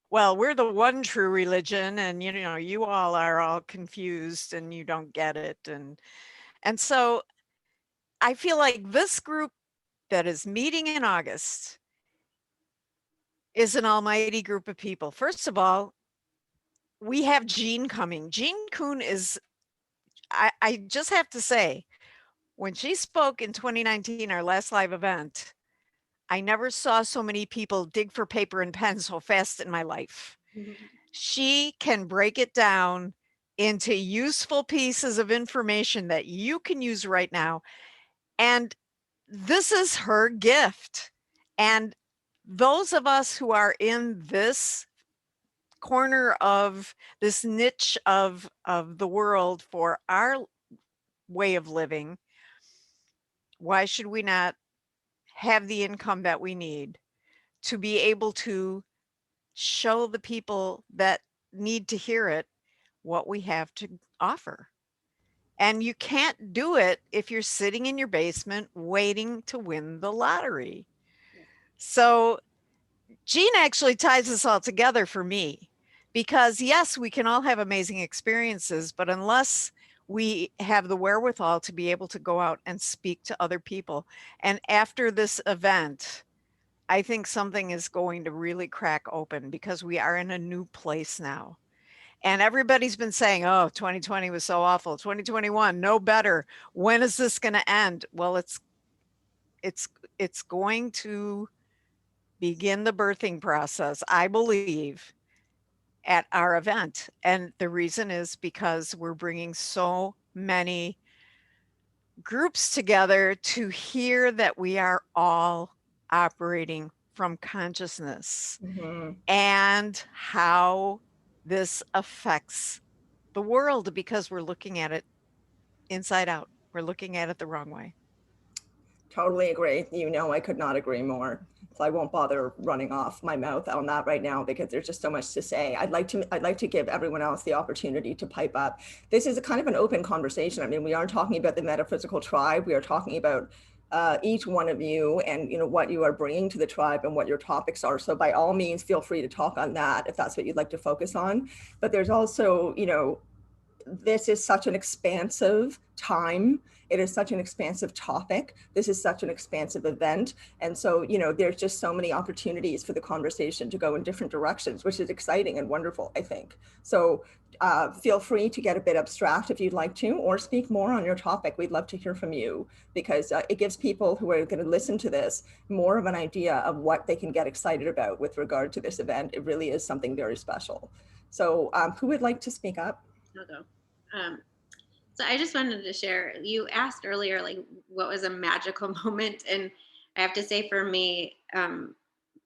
well, we're the one true religion, and you all are all confused and you don't get it. And so I feel like this group that is meeting in August is an almighty group of people. First of all, we have Jean coming. Jean Kuhn is, I just have to say, when she spoke in 2019, our last live event, I never saw so many people dig for paper and pen so fast in my life. She can break it down into useful pieces of information that you can use right now. And this is her gift. And those of us who are in this corner of this niche of the world for our way of living, why should we not have the income that we need to be able to show the people that need to hear it what we have to offer? And you can't do it if you're sitting in your basement waiting to win the lottery. So Jean actually ties this all together for me, because yes, we can all have amazing experiences, but unless we have the wherewithal to be able to go out and speak to other people. And after this event, I think something is going to really crack open, because we are in a new place now. And everybody's been saying, oh, 2020 was so awful. 2021, no better. When is this going to end? Well, it's going to begin the birthing process, I believe, at our event. And the reason is because we're bringing so many groups together to hear that we are all operating from consciousness and how this affects the world, because we're looking at it inside out. We're looking at it the wrong way. Totally agree. You know, I could not agree more. So I won't bother running off my mouth on that right now, because there's just so much to say. I'd like to give everyone else the opportunity to pipe up. This is a kind of an open conversation. I mean, we aren't talking about the metaphysical tribe. We are talking about each one of you and, you know, what you are bringing to the tribe and what your topics are. So by all means, feel free to talk on that if that's what you'd like to focus on. But there's also, you know, this is such an expansive time. It is such an expansive topic. This is such an expansive event. And so, you know, there's just so many opportunities for the conversation to go in different directions, which is exciting and wonderful, I think. So feel free to get a bit abstract if you'd like to, or speak more on your topic. We'd love to hear from you, because it gives people who are going to listen to this more of an idea of what they can get excited about with regard to this event. It really is something very special. So who would like to speak up? I'll go. So I just wanted to share, you asked earlier, like, what was a magical moment? And I have to say, for me,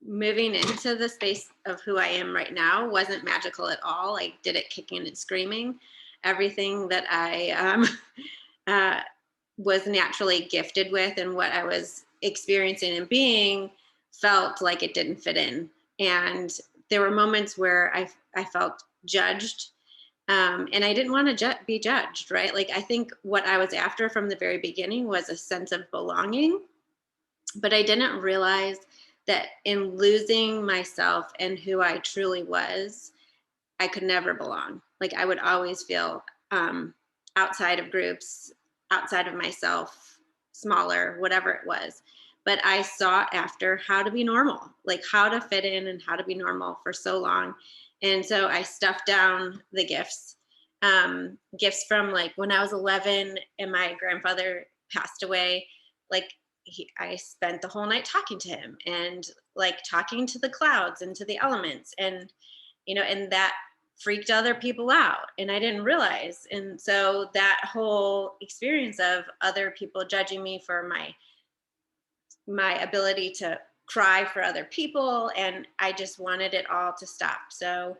moving into the space of who I am right now wasn't magical at all. I did it kicking and screaming. Everything that I was naturally gifted with and what I was experiencing and being felt like it didn't fit in. And there were moments where I felt judged. And I didn't want to be judged, right? Like, I think what I was after from the very beginning was a sense of belonging, but I didn't realize that in losing myself and who I truly was, I could never belong. Like, I would always feel outside of groups, outside of myself, smaller, whatever it was. But I sought after how to be normal, like how to fit in and how to be normal for so long. And so I stuffed down the gifts from, like, when I was 11 and my grandfather passed away, like I spent the whole night talking to him and like talking to the clouds and to the elements, and, you know, and that freaked other people out and I didn't realize. And so that whole experience of other people judging me for my ability to cry for other people, and I just wanted it all to stop. So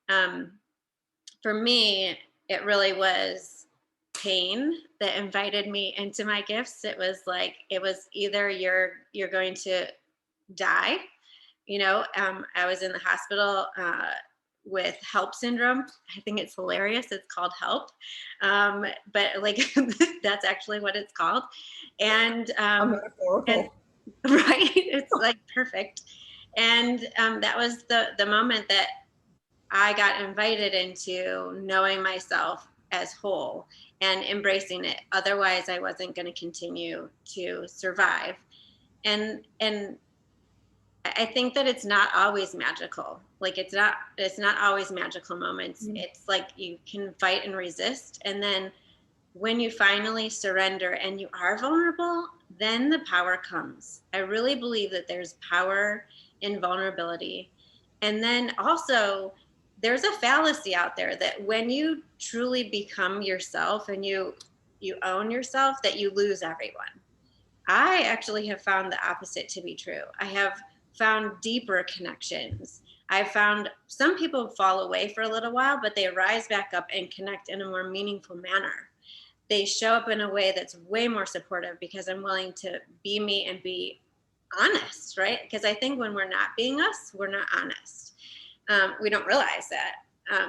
for me, it really was pain that invited me into my gifts. It was like, it was either you're going to die, you know. I was in the hospital with HELP syndrome. I think it's hilarious. It's called HELP, but like that's actually what it's called. And right, it's like perfect. And that was the moment that I got invited into knowing myself as whole and embracing it. Otherwise, I wasn't going to continue to survive. And I think that it's not always magical. Like, it's not always magical moments. Mm-hmm. It's like you can fight and resist, and then when you finally surrender and you are vulnerable, then the power comes. I really believe that there's power in vulnerability. And then also, there's a fallacy out there that when you truly become yourself and you own yourself, that you lose everyone. I actually have found the opposite to be true. I have found deeper connections. I've found some people fall away for a little while, but they rise back up and connect in a more meaningful manner. They show up in a way that's way more supportive because I'm willing to be me and be honest, right? Because I think when we're not being us, we're not honest. We don't realize that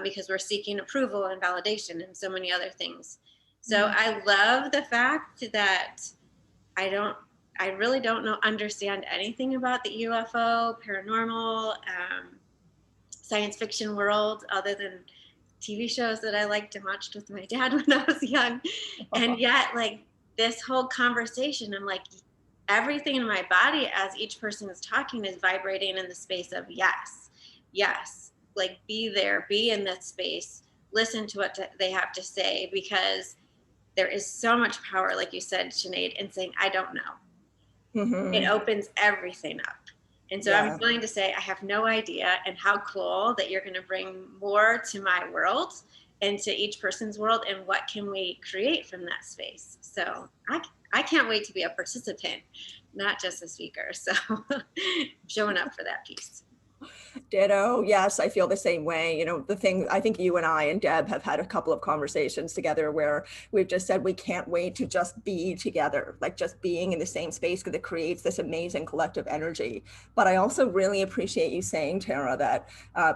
because we're seeking approval and validation and so many other things. So I love the fact that I really don't understand anything about the UFO, paranormal, science fiction world other than TV shows that I liked and watched with my dad when I was young. And yet, like, this whole conversation, I'm like, everything in my body as each person is talking is vibrating in the space of yes, yes, like be there, be in this space, listen to what they have to say, because there is so much power, like you said, Sinead, in saying, I don't know. It opens everything up. And so I'm willing to say, I have no idea, and how cool that you're going to bring more to my world and to each person's world, and what can we create from that space. So I can't wait to be a participant, not just a speaker. So showing up for that piece. Ditto. Yes, I feel the same way. You know, the thing, I think you and I and Deb have had a couple of conversations together where we've just said we can't wait to just be together, like just being in the same space, because it creates this amazing collective energy. But I also really appreciate you saying, Tara, that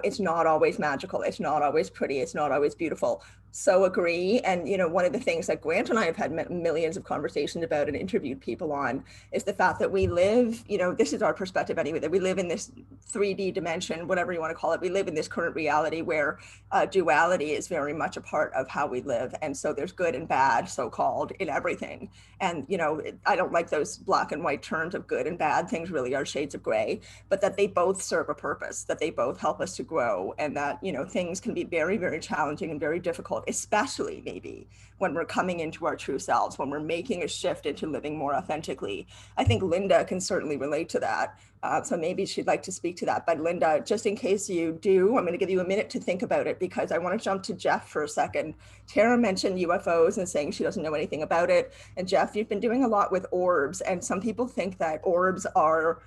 it's not always magical. It's not always pretty. It's not always beautiful. So agree. And, you know, one of the things that Grant and I have had millions of conversations about and interviewed people on is the fact that we live, you know, this is our perspective anyway, that we live in this 3D dimension, whatever you want to call it. We live in this current reality where duality is very much a part of how we live. And so there's good and bad, so-called, in everything. And, you know, I don't like those black and white terms of good and bad. Things really are shades of gray, but that they both serve a purpose, that they both help us to grow, and that, you know, things can be very, very challenging and very difficult, especially maybe when we're coming into our true selves, when we're making a shift into living more authentically. I think Linda can certainly relate to that. So maybe she'd like to speak to that. But Linda, just in case you do, I'm going to give you a minute to think about it, because I want to jump to Jeff for a second. Tara mentioned UFOs and saying she doesn't know anything about it. And Jeff, you've been doing a lot with orbs, and some people think that orbs are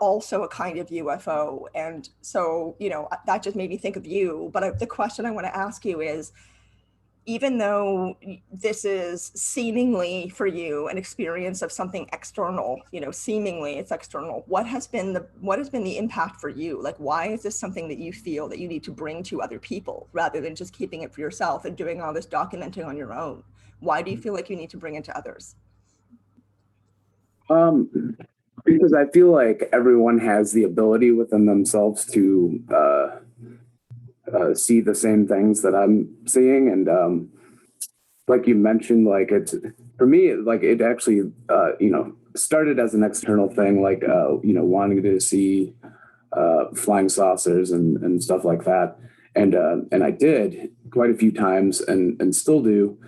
also a kind of UFO. And so, you know, that just made me think of you. But the question I want to ask you is, even though this is seemingly for you an experience of something external, you know, seemingly it's external, what has been the impact for you? Like, why is this something that you feel that you need to bring to other people rather than just keeping it for yourself and doing all this documenting on your own? Why do you feel like you need to bring it to others? Because I feel like everyone has the ability within themselves to see the same things that I'm seeing. And like you mentioned, like it's, for me, like it actually, you know, started as an external thing, like, you know, wanting to see flying saucers and stuff like that. And I did quite a few times and still do.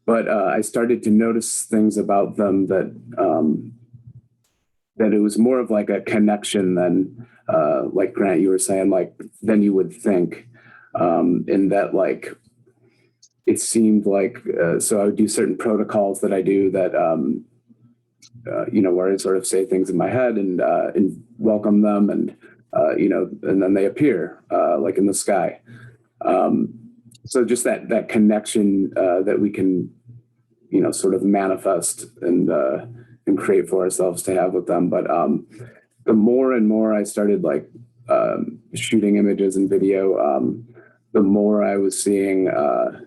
But I started to notice things about them that that it was more of like a connection than, like Grant, you were saying, like, than you would think. In that, like, it seemed like, so I would do certain protocols that I do that, you know, where I sort of say things in my head and welcome them, and, you know, and then they appear, like in the sky. So just that connection that we can, you know, sort of manifest and create for ourselves to have with them. But the more and more I started, like, shooting images and video, the more I was seeing that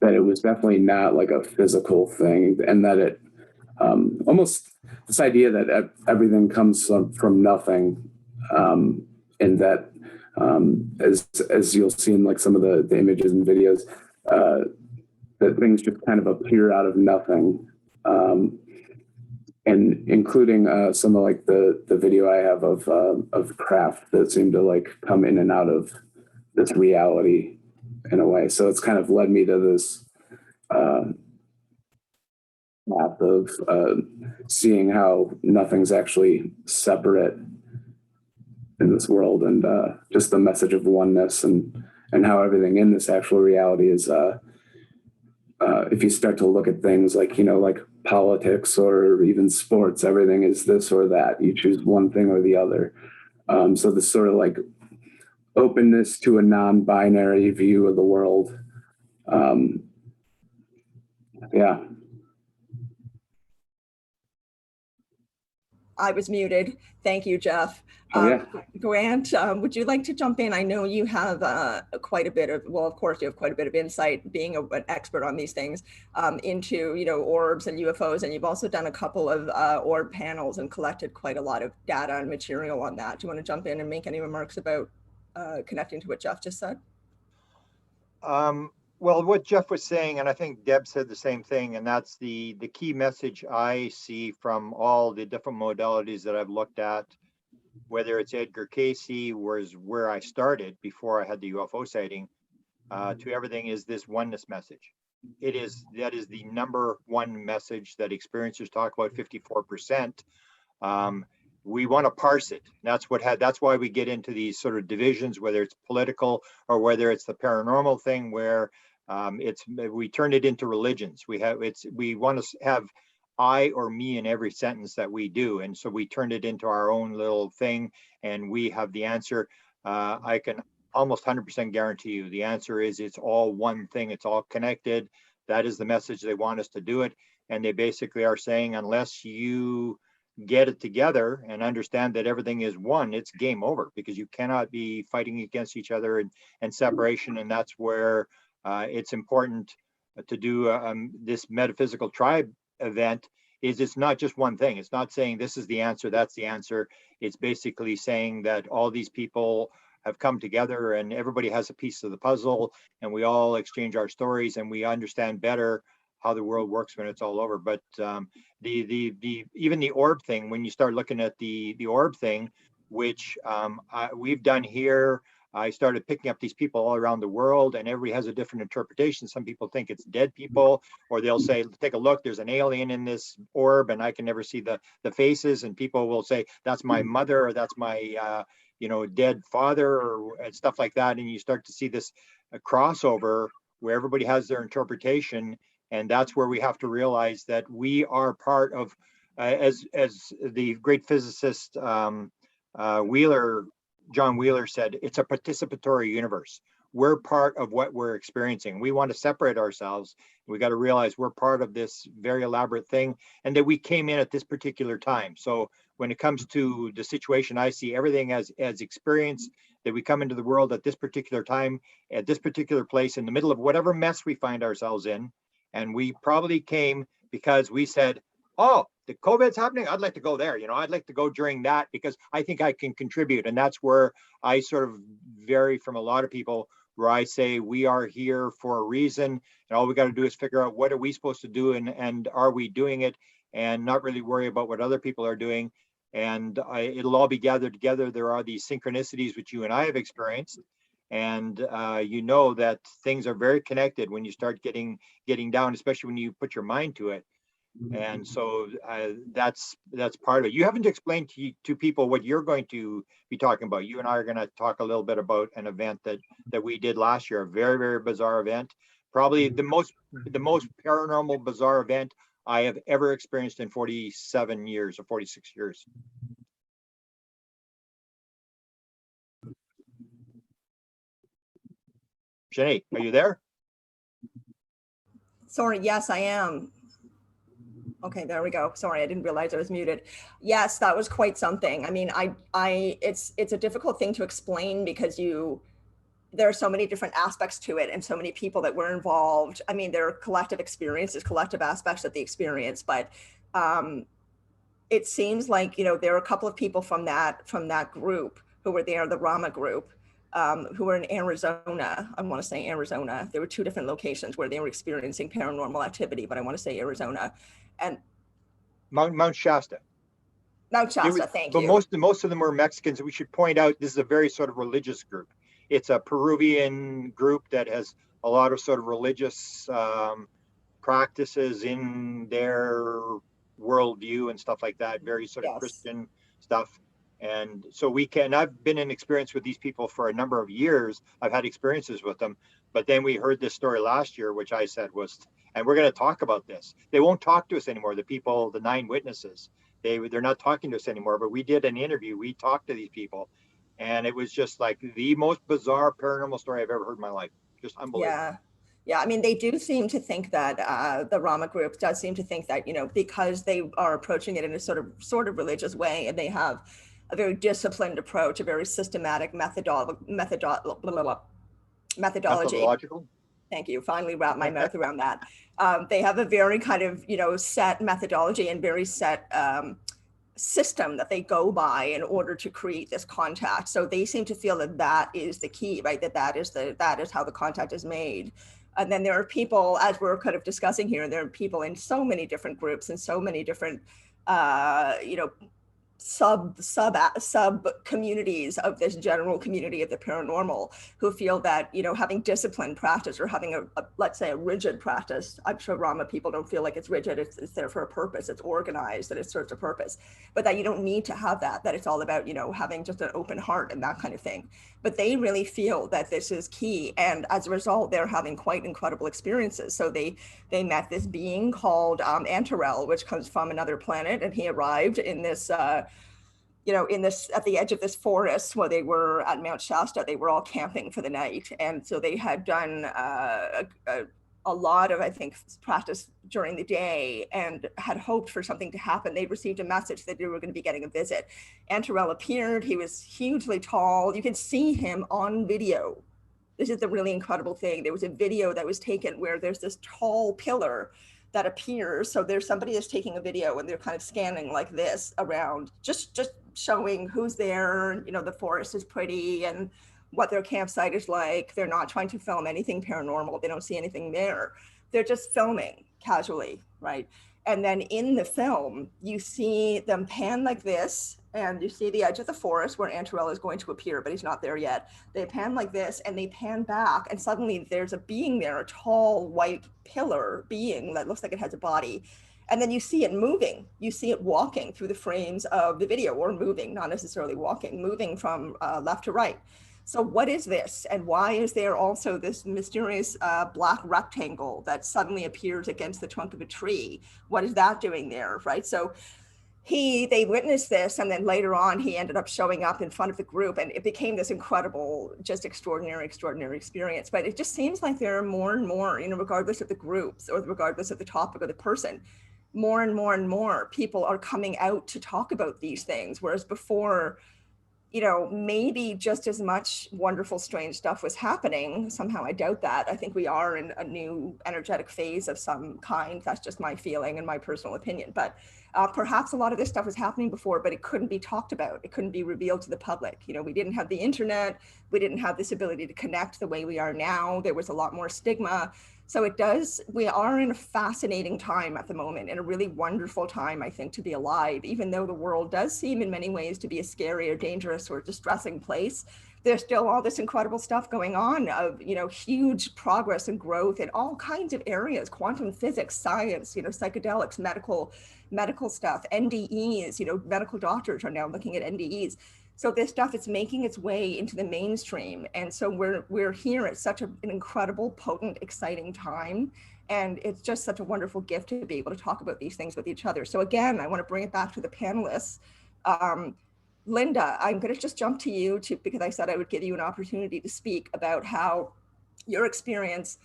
it was definitely not like a physical thing, and that it almost this idea that everything comes from nothing, and that as you'll see in like some of the images and videos, that things just kind of appear out of nothing. And including some of like the video I have of craft that seem to like come in and out of this reality in a way. So it's kind of led me to this, uh, path of seeing how nothing's actually separate in this world, and just the message of oneness, and how everything in this actual reality is if you start to look at things like, like politics or even sports, everything is this or that. You choose one thing or the other. So this sort of like openness to a non-binary view of the world. Yeah. I was muted. Thank you, Jeff. Oh, yeah. Grant, would you like to jump in? I know you have quite a bit of, well, of course, you have quite a bit of insight, being an expert on these things, into, orbs and UFOs, and you've also done a couple of orb panels and collected quite a lot of data and material on that. Do you want to jump in and make any remarks about connecting to what Jeff just said? Well, what Jeff was saying, and I think Deb said the same thing, and that's the key message I see from all the different modalities that I've looked at, whether it's Edgar Casey, was where I started before I had the UFO sighting, to everything, is this oneness message. That is the number one message that experiencers talk about, 54%. We want to parse it. That's why we get into these sort of divisions, whether it's political or whether it's the paranormal thing, where we turn it into religions. We want to have I or me in every sentence that we do, and so we turn it into our own little thing, and we have the answer. I can almost 100% guarantee you the answer is it's all one thing. It's all connected. That is the message they want us to do it, and they basically are saying, unless you get it together and understand that everything is one, it's game over, because you cannot be fighting against each other and separation. And that's where it's important to do this metaphysical tribe event. Is it's not just one thing. It's not saying this is the answer, that's the answer. It's basically saying that all these people have come together and everybody has a piece of the puzzle, and we all exchange our stories and we understand better how the world works when it's all over. But even the orb thing, when you start looking at the orb thing, which we've done here, I started picking up these people all around the world, and everybody has a different interpretation. Some people think it's dead people, or they'll say, take a look, there's an alien in this orb and I can never see the faces. And people will say, that's my mother, or that's my dead father, or stuff like that. And you start to see this crossover where everybody has their interpretation. And that's where we have to realize that we are part of, as the great physicist John Wheeler said, it's a participatory universe. We're part of what we're experiencing. We want to separate ourselves. We got to realize we're part of this very elaborate thing, and that we came in at this particular time. So when it comes to the situation, I see everything as experience, that we come into the world at this particular time, at this particular place, in the middle of whatever mess we find ourselves in. And we probably came because we said, oh, the COVID's happening, I'd like to go there. I'd like to go during that because I think I can contribute. And that's where I sort of vary from a lot of people, where I say we are here for a reason, and all we got to do is figure out what are we supposed to do, and are we doing it, and not really worry about what other people are doing. And it'll all be gathered together. There are these synchronicities which you and I have experienced, and that things are very connected when you start getting down, especially when you put your mind to it. And so that's part of it. You haven't explained to people what you're going to be talking about. You and I are going to talk a little bit about an event that we did last year, a very, very bizarre event, probably the most paranormal bizarre event I have ever experienced in 47 years or 46 years. Sinead, are you there? Sorry, yes, I am. Okay, there we go. Sorry, I didn't realize I was muted. Yes, that was quite something. I mean, it's a difficult thing to explain because there are so many different aspects to it and so many people that were involved. I mean, there are collective experiences, collective aspects of the experience, but it seems like, there are a couple of people from that group who were there, the Rama group, who were in Arizona. I want to say Arizona. There were two different locations where they were experiencing paranormal activity, but I want to say Arizona. And Mount Shasta. Mount Shasta, thank you. But most of them were Mexicans. We should point out this is a very sort of religious group. It's a Peruvian group that has a lot of sort of religious practices in their worldview and stuff like that, very sort of Yes. Christian stuff. And so I've been in experience with these people for a number of years. I've had experiences with them, but then we heard this story last year, which I said was, and we're going to talk about this. They won't talk to us anymore. The people, the 9 witnesses, they're not talking to us anymore, but we did an interview. We talked to these people, and it was just like the most bizarre paranormal story I've ever heard in my life. Just unbelievable. Yeah. Yeah, I mean, they do seem to think that the Rama group does seem to think that, because they are approaching it in a sort of religious way, and they have a very disciplined approach, a very systematic methodology. Methodological. Thank you. Finally wrapped my mouth around that. They have a very kind of, set methodology and very set system that they go by in order to create this contact. So they seem to feel that that is the key, right? That is how the contact is made. And then there are people, as we're kind of discussing here, there are people in so many different groups and so many different, sub communities of this general community of the paranormal, who feel that having disciplined practice, or having a let's say a rigid practice. I'm sure Rama people don't feel like it's rigid, it's there for a purpose, it's organized, that it serves a purpose, but that you don't need to have that it's all about having just an open heart and that kind of thing. But they really feel that this is key, and as a result they're having quite incredible experiences. So they met this being called Antarel, which comes from another planet, and he arrived in this at the edge of this forest where they were at Mount Shasta. They were all camping for the night. And so they had done a lot of, I think, practice during the day and had hoped for something to happen. They received a message that they were going to be getting a visit. Antarel appeared. He was hugely tall. You can see him on video. This is the really incredible thing. There was a video that was taken where there's this tall pillar that appears. So there's somebody that's taking a video and they're kind of scanning like this around, just showing who's there. The forest is pretty and what their campsite is like. They're not trying to film anything paranormal. They don't see anything there. They're just filming casually, right? And then in the film, you see them pan like this, and you see the edge of the forest where Antarel is going to appear, but he's not there yet. They pan like this, and they pan back, and suddenly there's a being there, a tall white pillar being that looks like it has a body. And then you see it moving. You see it walking through the frames of the video, or moving, not necessarily walking, moving from left to right. So what is this? And why is there also this mysterious black rectangle that suddenly appears against the trunk of a tree? What is that doing there, right? So they witnessed this, and then later on he ended up showing up in front of the group, and it became this incredible, just extraordinary experience. But it just seems like there are more and more, regardless of the groups or regardless of the topic or the person, more and more people are coming out to talk about these things, whereas before, maybe just as much wonderful, strange stuff was happening. Somehow I doubt that. I think we are in a new energetic phase of some kind. That's just my feeling and my personal opinion. But perhaps a lot of this stuff was happening before, but it couldn't be talked about. It couldn't be revealed to the public. We didn't have the internet. We didn't have this ability to connect the way we are now. There was a lot more stigma. So we are in a fascinating time at the moment, and a really wonderful time, I think, to be alive. Even though the world does seem in many ways to be a scary or dangerous or distressing place, there's still all this incredible stuff going on of, huge progress and growth in all kinds of areas: quantum physics, science, psychedelics, medical stuff, NDEs, medical doctors are now looking at NDEs. So this stuff is making its way into the mainstream. And so we're here at such an incredible, potent, exciting time. And it's just such a wonderful gift to be able to talk about these things with each other. So again, I want to bring it back to the panelists. Linda, I'm going to just jump to you because I said I would give you an opportunity to speak about how your experience,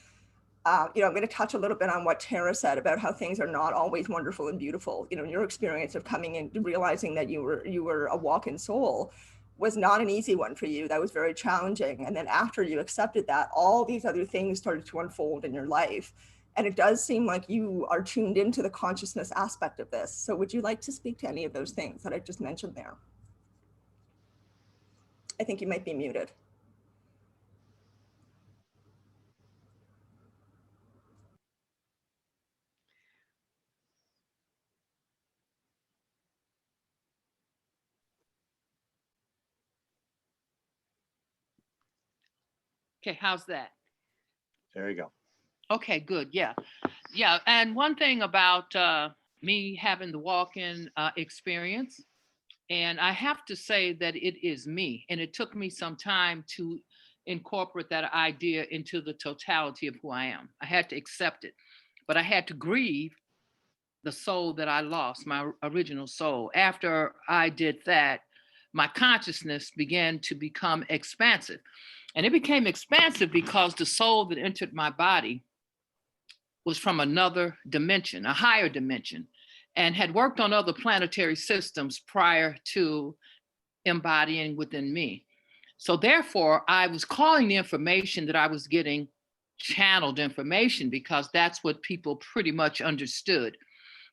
I'm going to touch a little bit on what Tara said about how things are not always wonderful and beautiful. Your experience of coming in, realizing that you were a walk-in soul was not an easy one for you. That was very challenging. And then after you accepted that, all these other things started to unfold in your life. And it does seem like you are tuned into the consciousness aspect of this. So would you like to speak to any of those things that I just mentioned there? I think you might be muted. Okay, how's that? There you go. Okay, good. Yeah. Yeah, and one thing about me having the walk-in experience, and I have to say that it is me, and it took me some time to incorporate that idea into the totality of who I am. I had to accept it, but I had to grieve the soul that I lost, my original soul. After I did that, my consciousness began to become expansive. And it became expansive because the soul that entered my body was from another dimension, a higher dimension, and had worked on other planetary systems prior to embodying within me. So therefore, I was calling the information that I was getting channeled information because that's what people pretty much understood.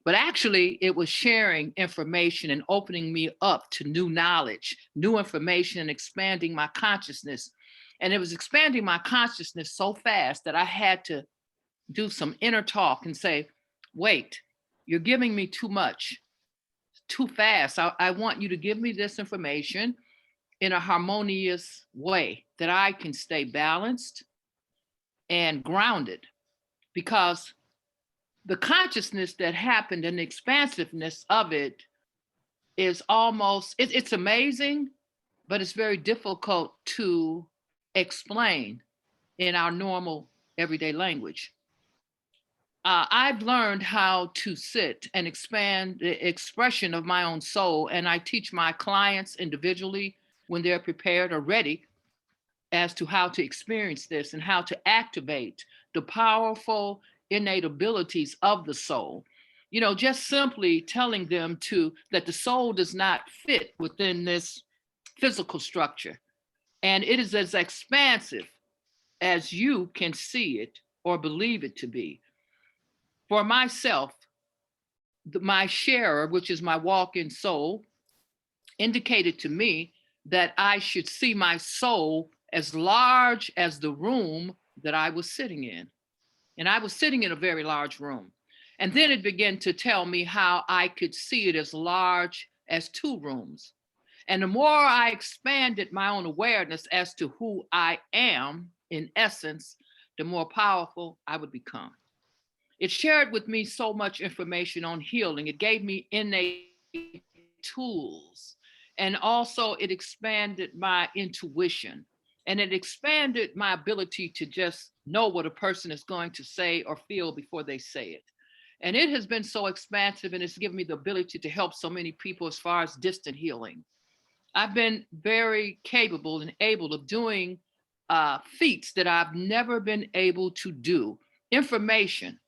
But actually, it was sharing information and opening me up to new knowledge, new information, and expanding my consciousness. And it was expanding my consciousness so fast that I had to do some inner talk and say, wait, you're giving me too much, too fast. I want you to give me this information in a harmonious way that I can stay balanced and grounded, because the consciousness that happened and the expansiveness of it is almost, it's amazing, but it's very difficult to explain in our normal everyday language. I've learned how to sit and expand the expression of my own soul, and I teach my clients individually when they're prepared or ready as to how to experience this and how to activate the powerful innate abilities of the soul. You know, just simply telling them that the soul does not fit within this physical structure, and it is as expansive as you can see it or believe it to be. For myself, my sharer, which is my walk-in soul, indicated to me that I should see my soul as large as the room that I was sitting in. And I was sitting in a very large room. And then it began to tell me how I could see it as large as 2 rooms. And the more I expanded my own awareness as to who I am in essence, the more powerful I would become. It shared with me so much information on healing. It gave me innate tools. And also it expanded my intuition. And it expanded my ability to just know what a person is going to say or feel before they say it. And it has been so expansive, and it's given me the ability to help so many people as far as distant healing. I've been very capable and able of doing feats that I've never been able to do. Information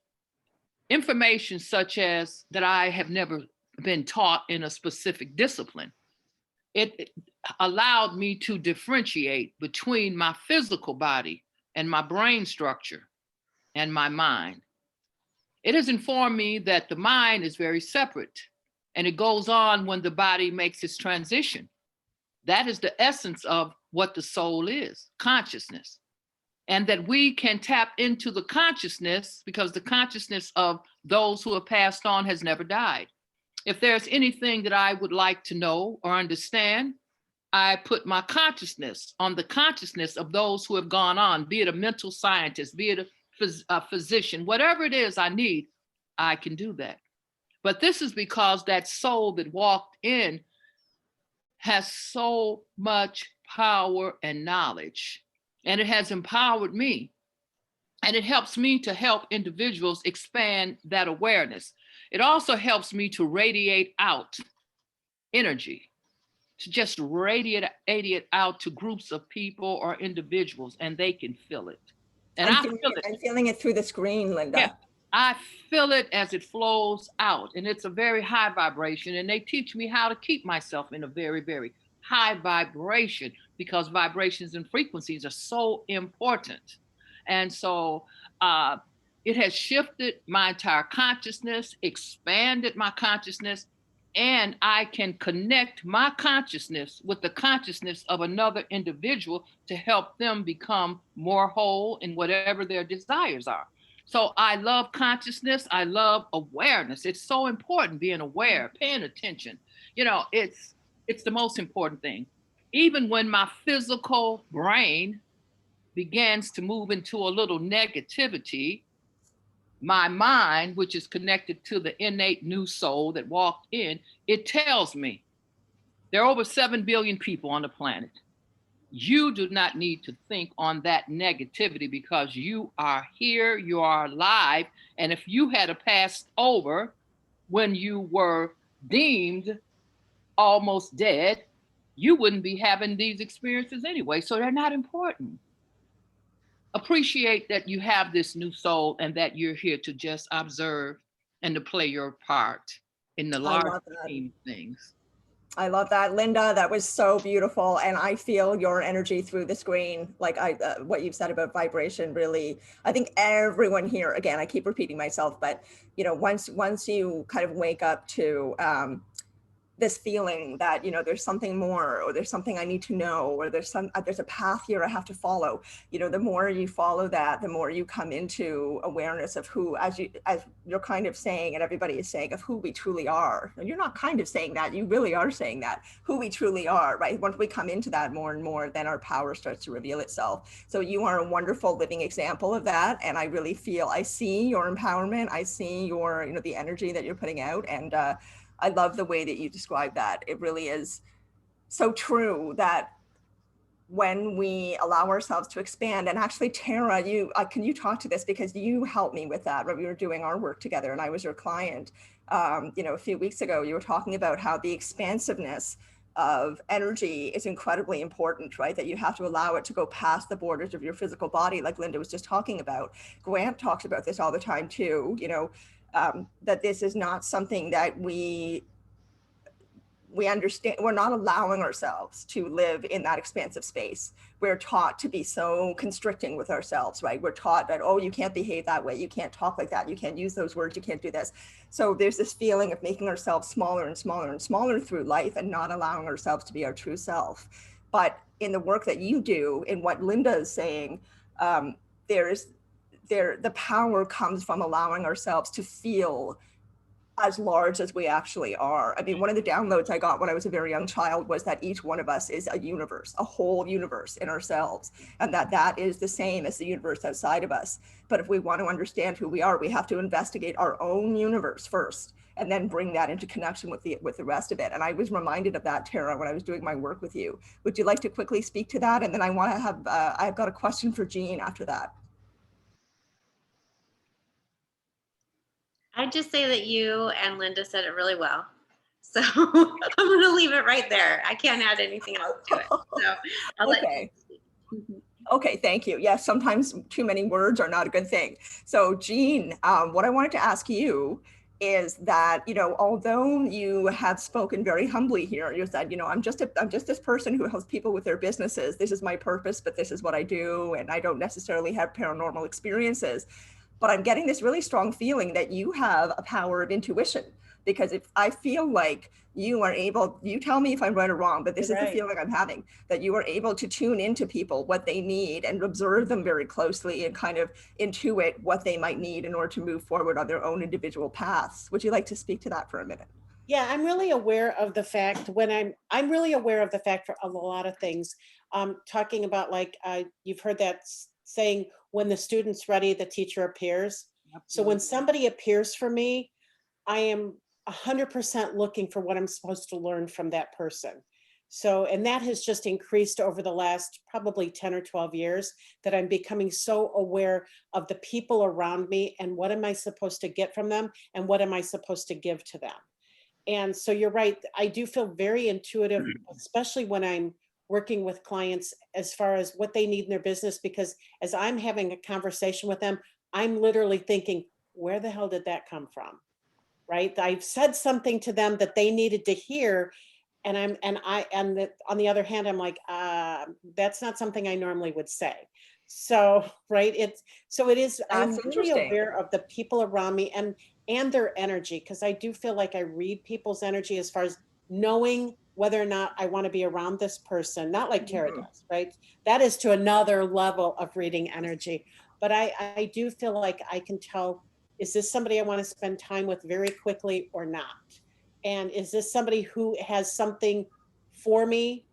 such as that I have never been taught in a specific discipline. It allowed me to differentiate between my physical body and my brain structure and my mind. It has informed me that the mind is very separate, and it goes on when the body makes its transition. That is the essence of what the soul is, consciousness. And that we can tap into the consciousness because the consciousness of those who have passed on has never died. If there's anything that I would like to know or understand, I put my consciousness on the consciousness of those who have gone on, be it a mental scientist, be it a physician, whatever it is I need, I can do that. But this is because that soul that walked in has so much power and knowledge, and it has empowered me. And it helps me to help individuals expand that awareness. It also helps me to radiate out energy, to just radiate it out to groups of people or individuals, and they can feel it. And I feel it. I'm feeling it through the screen, Linda. Yeah, I feel it as it flows out, and it's a very high vibration. And they teach me how to keep myself in a very, very high vibration, because vibrations and frequencies are so important. And so it has shifted my entire consciousness, expanded my consciousness, and I can connect my consciousness with the consciousness of another individual to help them become more whole in whatever their desires are. So I love consciousness. I love awareness. It's so important, being aware, paying attention. You know, it's the most important thing. Even when my physical brain begins to move into a little negativity, My mind, which is connected to the innate new soul that walked in, it tells me there are over 7 billion people on the planet. You do not need to think on that negativity because you are here, you are alive. And if you had passed over when you were deemed almost dead, you wouldn't be having these experiences anyway. So they're not important. Appreciate that you have this new soul and that you're here to just observe and to play your part in the I large love that. scheme of things. I love that, Linda. That was so beautiful, and I feel your energy through the screen. Like what you've said about vibration, really. I think everyone here. Again, I keep repeating myself, but you know, once you kind of wake up to this feeling that, you know, there's something more, or there's something I need to know, or there's a path here I have to follow. You know, the more you follow that, the more you come into awareness of who, as you're kind of saying, and everybody is saying, of who we truly are. And you're not kind of saying that, you really are saying that, who we truly are, right? Once we come into that more and more, then our power starts to reveal itself. So you are a wonderful living example of that. And I really feel, I see your empowerment. I see your, you know, the energy that you're putting out. And I love the way that you describe that. It really is so true that when we allow ourselves to expand, and actually Tara, can you talk to this, because you helped me with that when we were doing our work together and I was your client, you know, a few weeks ago. You were talking about how the expansiveness of energy is incredibly important, right? That you have to allow it to go past the borders of your physical body, like Linda was just talking about. Grant talks about this all the time too, you know, that this is not something that we understand. We're not allowing ourselves to live in that expansive space. We're taught to be so constricting with ourselves, right? We're taught that, oh, you can't behave that way, you can't talk like that, you can't use those words, you can't do this. So there's this feeling of making ourselves smaller and smaller and smaller through life and not allowing ourselves to be our true self. But in the work that you do, in what Linda is saying, the power comes from allowing ourselves to feel as large as we actually are. I mean, one of the downloads I got when I was a very young child was that each one of us is a universe, a whole universe in ourselves, and that is the same as the universe outside of us. But if we want to understand who we are, we have to investigate our own universe first, and then bring that into connection with the rest of it. And I was reminded of that, Tara, when I was doing my work with you. Would you like to quickly speak to that? And then I've got a question for Jean after that. I'd just say that you and Linda said it really well. So I'm going to leave it right there. I can't add anything else to it. So I'll let you speak. Okay, thank you. Yes, sometimes too many words are not a good thing. So Jean, what I wanted to ask you is that, you know, although you have spoken very humbly here, you said, you know, I'm just this person who helps people with their businesses. This is my purpose, but this is what I do. And I don't necessarily have paranormal experiences. But I'm getting this really strong feeling that you have a power of intuition, because if I feel like you are able, you tell me if I'm right or wrong, but this is the feeling I'm having, that you are able to tune into people, what they need, and observe them very closely and kind of intuit what they might need in order to move forward on their own individual paths. Would you like to speak to that for a minute? Yeah, I'm really aware of the fact I'm really aware of the fact for a lot of things. Talking about, like, you've heard that saying, when the student's ready, the teacher appears. Absolutely. So when somebody appears for me, I am 100% looking for what I'm supposed to learn from that person. So, and that has just increased over the last probably 10 or 12 years, that I'm becoming so aware of the people around me and what am I supposed to get from them and what am I supposed to give to them. And so you're right, I do feel very intuitive, especially when I'm working with clients as far as what they need in their business, because as I'm having a conversation with them, I'm literally thinking, where the hell did that come from? Right? I've said something to them that they needed to hear. And on the other hand, I'm like, that's not something I normally would say. So, right. I'm really aware of the people around me and their energy, because I do feel like I read people's energy as far as knowing whether or not I want to be around this person, not like Tara does, right? That is to another level of reading energy. But I do feel like I can tell, is this somebody I want to spend time with very quickly or not? And is this somebody who has something for me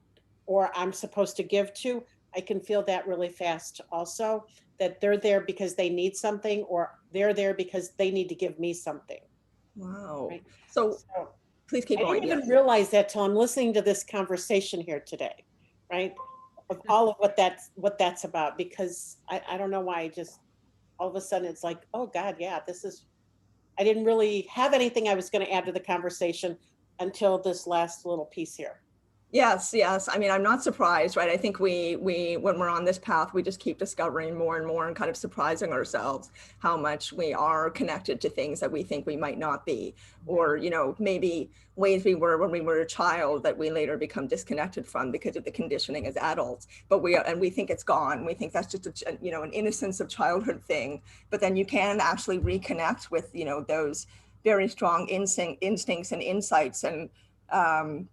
or I'm supposed to give to? I can feel that really fast also, that they're there because they need something, or they're there because they need to give me something. Wow. Right. So So please keep I going. didn't Yeah. even realize that till I'm listening to this conversation here today, right? Of all of what that's about, because I don't know why, I just, all of a sudden it's like, oh God, yeah, this is, I didn't really have anything I was going to add to the conversation until this last little piece here. Yes, yes. I mean, I'm not surprised, right? I think we when we're on this path, we just keep discovering more and more and kind of surprising ourselves how much we are connected to things that we think we might not be, or, you know, maybe ways we were when we were a child that we later become disconnected from because of the conditioning as adults. But we think it's gone. We think that's just a, you know, an innocence of childhood thing. But then you can actually reconnect with, you know, those very strong instincts and insights and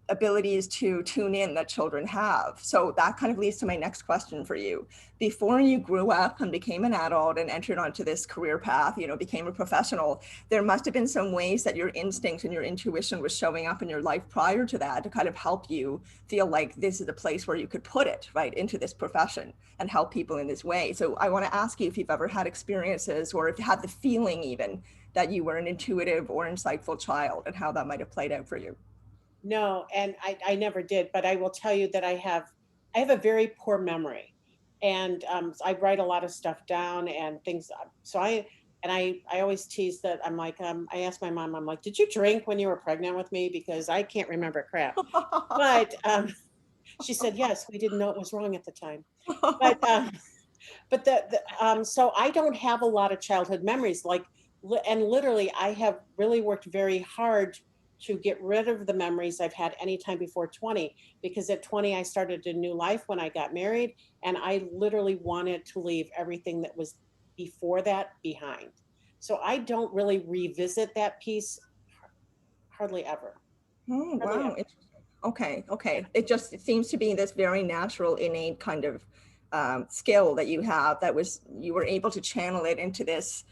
abilities to tune in that children have. So that kind of leads to my next question for you. Before you grew up and became an adult and entered onto this career path, you know, became a professional, there must have been some ways that your instinct and your intuition was showing up in your life prior to that to kind of help you feel like this is a place where you could put it right into this profession and help people in this way. So I want to ask you if you've ever had experiences, or if you had the feeling even that you were an intuitive or insightful child, and how that might have played out for you. No, and I never did, but I will tell you that I have a very poor memory, and so I write a lot of stuff down and things. So I always tease that I'm like, I asked my mom, I'm like, did you drink when you were pregnant with me, because I can't remember crap. But she said yes. We didn't know it was wrong at the time. But so I don't have a lot of childhood memories, like, and literally I have really worked very hard to get rid of the memories I've had anytime before 20, because at 20 I started a new life when I got married, and I literally wanted to leave everything that was before that behind. So I don't really revisit that piece hardly ever. Oh, Hardly wow. ever. Interesting. Okay. Yeah. Okay. It seems to be this very natural, innate kind of skill that you have that was, you were able to channel it into this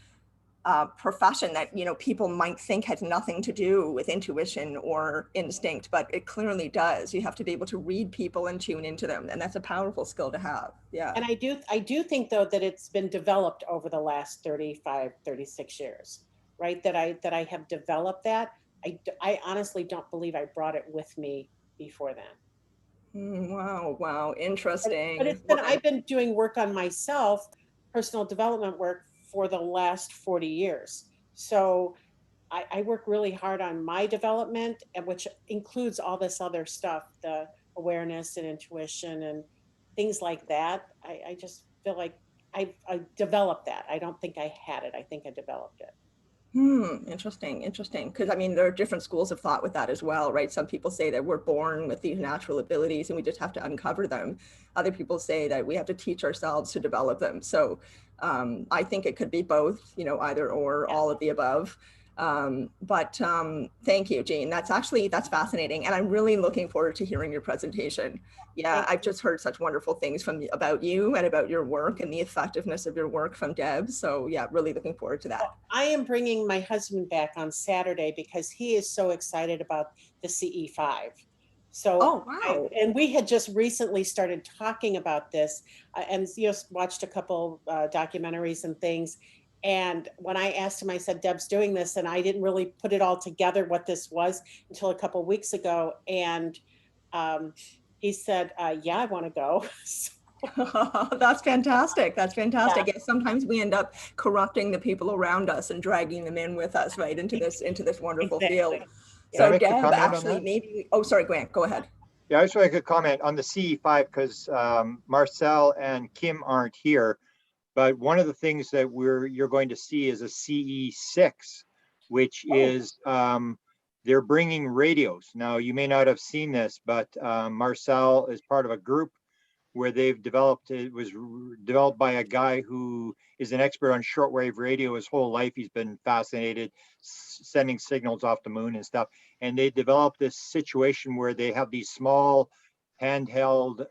profession that, you know, people might think has nothing to do with intuition or instinct, but it clearly does. You have to be able to read people and tune into them. And that's a powerful skill to have. Yeah. And I do think though that it's been developed over the last 35, 36 years, right? That I have developed that. I honestly don't believe I brought it with me before then. Wow. Wow. But Interesting. it's been, I've been doing work on myself, personal development work, for the last 40 years. So I work really hard on my development, and which includes all this other stuff, the awareness and intuition and things like that. I just feel like I developed that. I don't think I had it. I think I developed it. Interesting, interesting. Because I mean, there are different schools of thought with that as well, right? Some people say that we're born with these natural abilities and we just have to uncover them. Other people say that we have to teach ourselves to develop them. So I think it could be both, you know, either or, Yeah. all of the above. But thank you, Jean. That's fascinating. And I'm really looking forward to hearing your presentation. Yeah, Thank I've just heard such wonderful things about you and about your work and the effectiveness of your work from Deb. So yeah, really looking forward to that. I am bringing my husband back on Saturday because he is so excited about the CE5. So, Oh, wow. and we had just recently started talking about this, and just watched a couple documentaries and things. And when I asked him, I said, Deb's doing this, and I didn't really put it all together what this was until a couple weeks ago. And he said, yeah, I want to go. That's fantastic. That's fantastic. Yeah. Yes, sometimes we end up corrupting the people around us and dragging them in with us, right, into this wonderful field. Exactly. Can I So make a Deb, comment on actually, that? maybe, oh, sorry, Grant, go ahead. Yeah, I just want to make a comment on the CE5 because Marcel and Kim aren't here. But one of the things that you're going to see is a CE6, which is they're bringing radios. Now, you may not have seen this, but Marcel is part of a group where they've developed, it was developed by a guy who is an expert on shortwave radio his whole life. He's been fascinated sending signals off the moon and stuff. And they developed this situation where they have these small handheld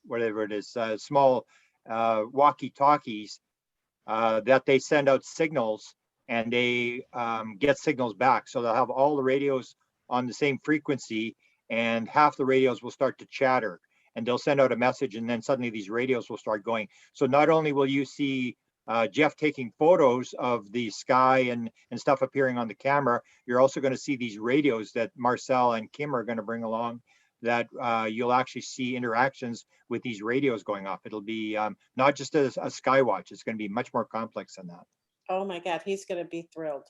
whatever it is, small walkie-talkies that they send out signals, and they get signals back. So they'll have all the radios on the same frequency, and half the radios will start to chatter. and they'll send out a message, and then suddenly these radios will start going. So not only will you see Jeff taking photos of the sky and stuff appearing on the camera, you're also going to see these radios that Marcel and Kim are going to bring along, that you'll actually see interactions with these radios going off. It'll be not just a sky watch. It's going to be much more complex than that. Oh my God, he's going to be thrilled.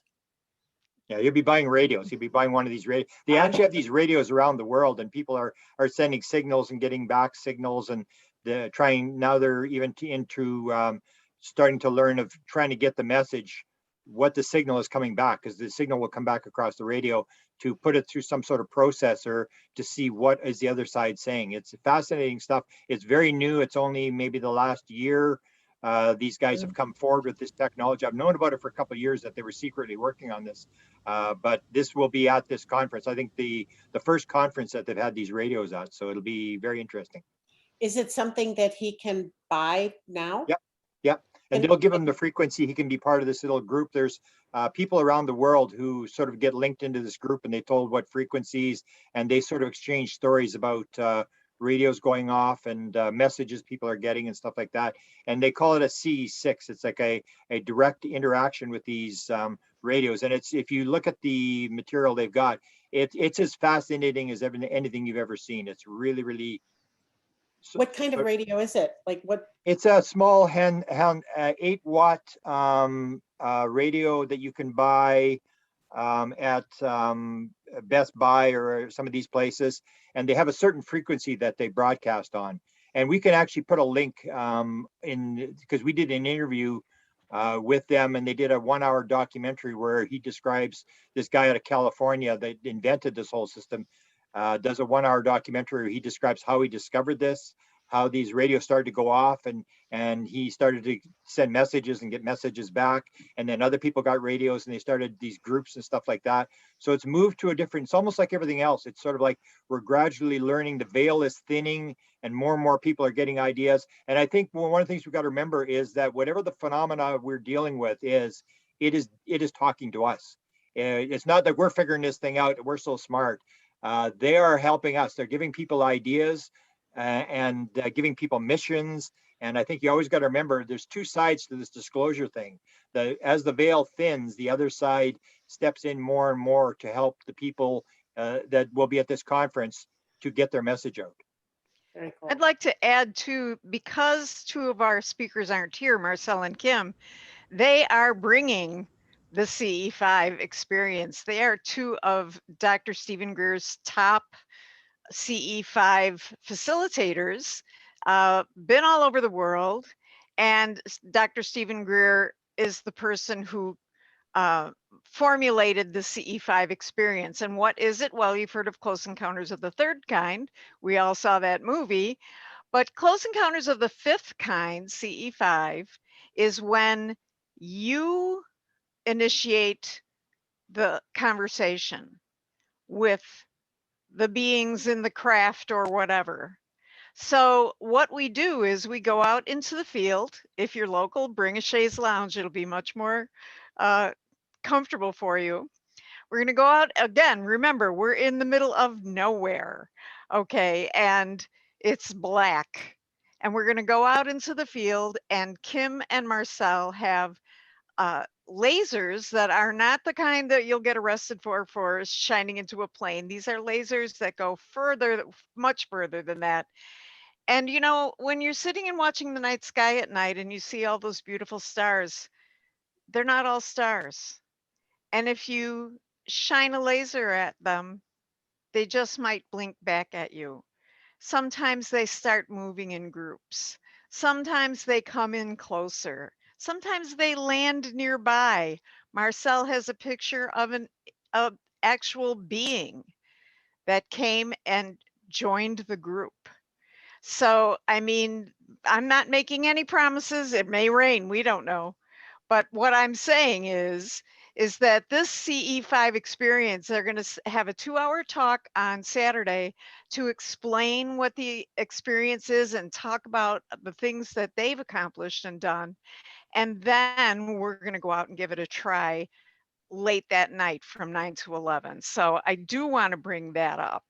Yeah, you'll be buying radios. You'll be buying one of these radios. They actually have these radios around the world, and people are sending signals and getting back signals, and they're trying, now they're even into starting to learn of trying to get the message, what the signal is coming back, because the signal will come back across the radio, to put it through some sort of processor to see what is the other side saying. It's fascinating stuff. It's very new. It's only maybe the last year these guys have come forward with this technology. I've known about it for a couple of years, that they were secretly working on this, but this will be at this conference. I think the first conference that they've had these radios at, so it'll be very interesting. Is it something that he can buy now? Yep. Yep. And they'll give him the frequency. He can be part of this little group. There's people around the world who sort of get linked into this group, and they told what frequencies, and they sort of exchange stories about radios going off and messages people are getting and stuff like that. And they call it a CE6. It's like a direct interaction with these radios. And it's, if you look at the material they've got, it's as fascinating as anything you've ever seen. It's really, really. What kind of radio is it? Like what? It's a small 8-watt radio that you can buy at Best Buy or some of these places, and they have a certain frequency that they broadcast on. And we can actually put a link in, because we did an interview with them, and they did a 1-hour documentary where he describes, this guy out of California that invented this whole system, does a 1-hour documentary where he describes how he discovered this, how these radios started to go off, and he started to send messages and get messages back, and then other people got radios and they started these groups and stuff like that. So it's moved to a different, it's almost like everything else. It's sort of like we're gradually learning, the veil is thinning, and more people are getting ideas. And I think one of the things we've got to remember is that whatever the phenomena we're dealing with is, it is talking to us. It's not that we're figuring this thing out, we're so smart. They are helping us. They're giving people ideas and giving people missions. And I think you always got to remember, there's two sides to this disclosure thing. As the veil thins, the other side steps in more and more to help the people that will be at this conference to get their message out. Very cool. I'd like to add too, because two of our speakers aren't here, Marcel and Kim, they are bringing the CE5 experience. They are two of Dr. Stephen Greer's top CE5 facilitators, been all over the world. And Dr. Stephen Greer is the person who formulated the CE5 experience. And what is it? Well, you've heard of Close Encounters of the Third Kind. We all saw that movie. But Close Encounters of the Fifth Kind, CE5, is when you initiate the conversation with the beings in the craft or whatever. So what we do is we go out into the field. If you're local, bring a chaise lounge. It'll be much more comfortable for you. We're going to go out again. Remember, we're in the middle of nowhere. Okay. And it's black. And we're going to go out into the field, and Kim and Marcel have lasers that are not the kind that you'll get arrested for shining into a plane. These are lasers that go further, much further than that. And you know, when you're sitting and watching the night sky at night and you see all those beautiful stars, they're not all stars. And if you shine a laser at them, they just might blink back at you. Sometimes they start moving in groups. Sometimes they come in closer. Sometimes they land nearby. Marcel has a picture of an actual being that came and joined the group. So, I mean, I'm not making any promises. It may rain, we don't know. But what I'm saying is that this CE5 experience, they're going to have a 2-hour talk on Saturday to explain what the experience is and talk about the things that they've accomplished and done. And then we're going to go out and give it a try late that night from 9 to 11. So I do want to bring that up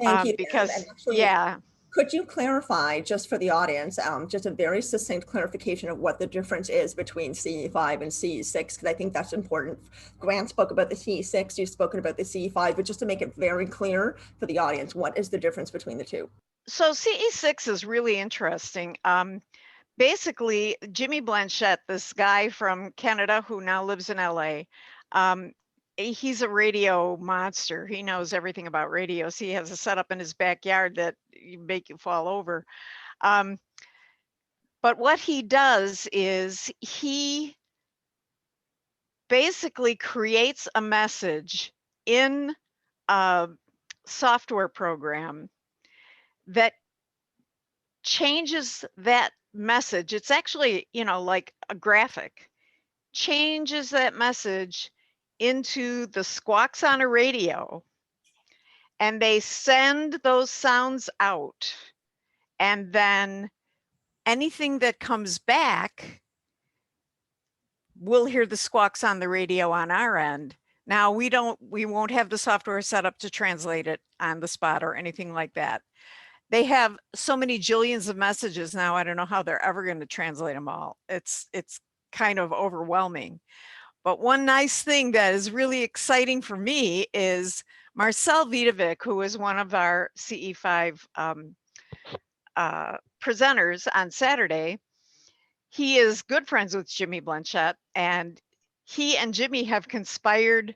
Thank you. because, And actually, yeah. Could you clarify, just for the audience, just a very succinct clarification of what the difference is between CE5 and CE6? Because I think that's important. Grant spoke about the CE6, you've spoken about the CE5, but just to make it very clear for the audience, what is the difference between the two? So CE6 is really interesting. Basically, Jimmy Blanchette, this guy from Canada who now lives in LA, he's a radio monster. He knows everything about radios. He has a setup in his backyard that make you fall over. But what he does is he basically creates a message in a software program that changes that message. It's actually, like a graphic, changes that message into the squawks on a radio, and they send those sounds out, and then anything that comes back, we'll hear the squawks on the radio on our end. Now we won't have the software set up to translate it on the spot or anything like that. They have so many jillions of messages now. I don't know how they're ever going to translate them all. It's kind of overwhelming. But one nice thing that is really exciting for me is Marcel Vidovic, who is one of our CE5 presenters on Saturday. He is good friends with Jimmy Blanchette, and he and Jimmy have conspired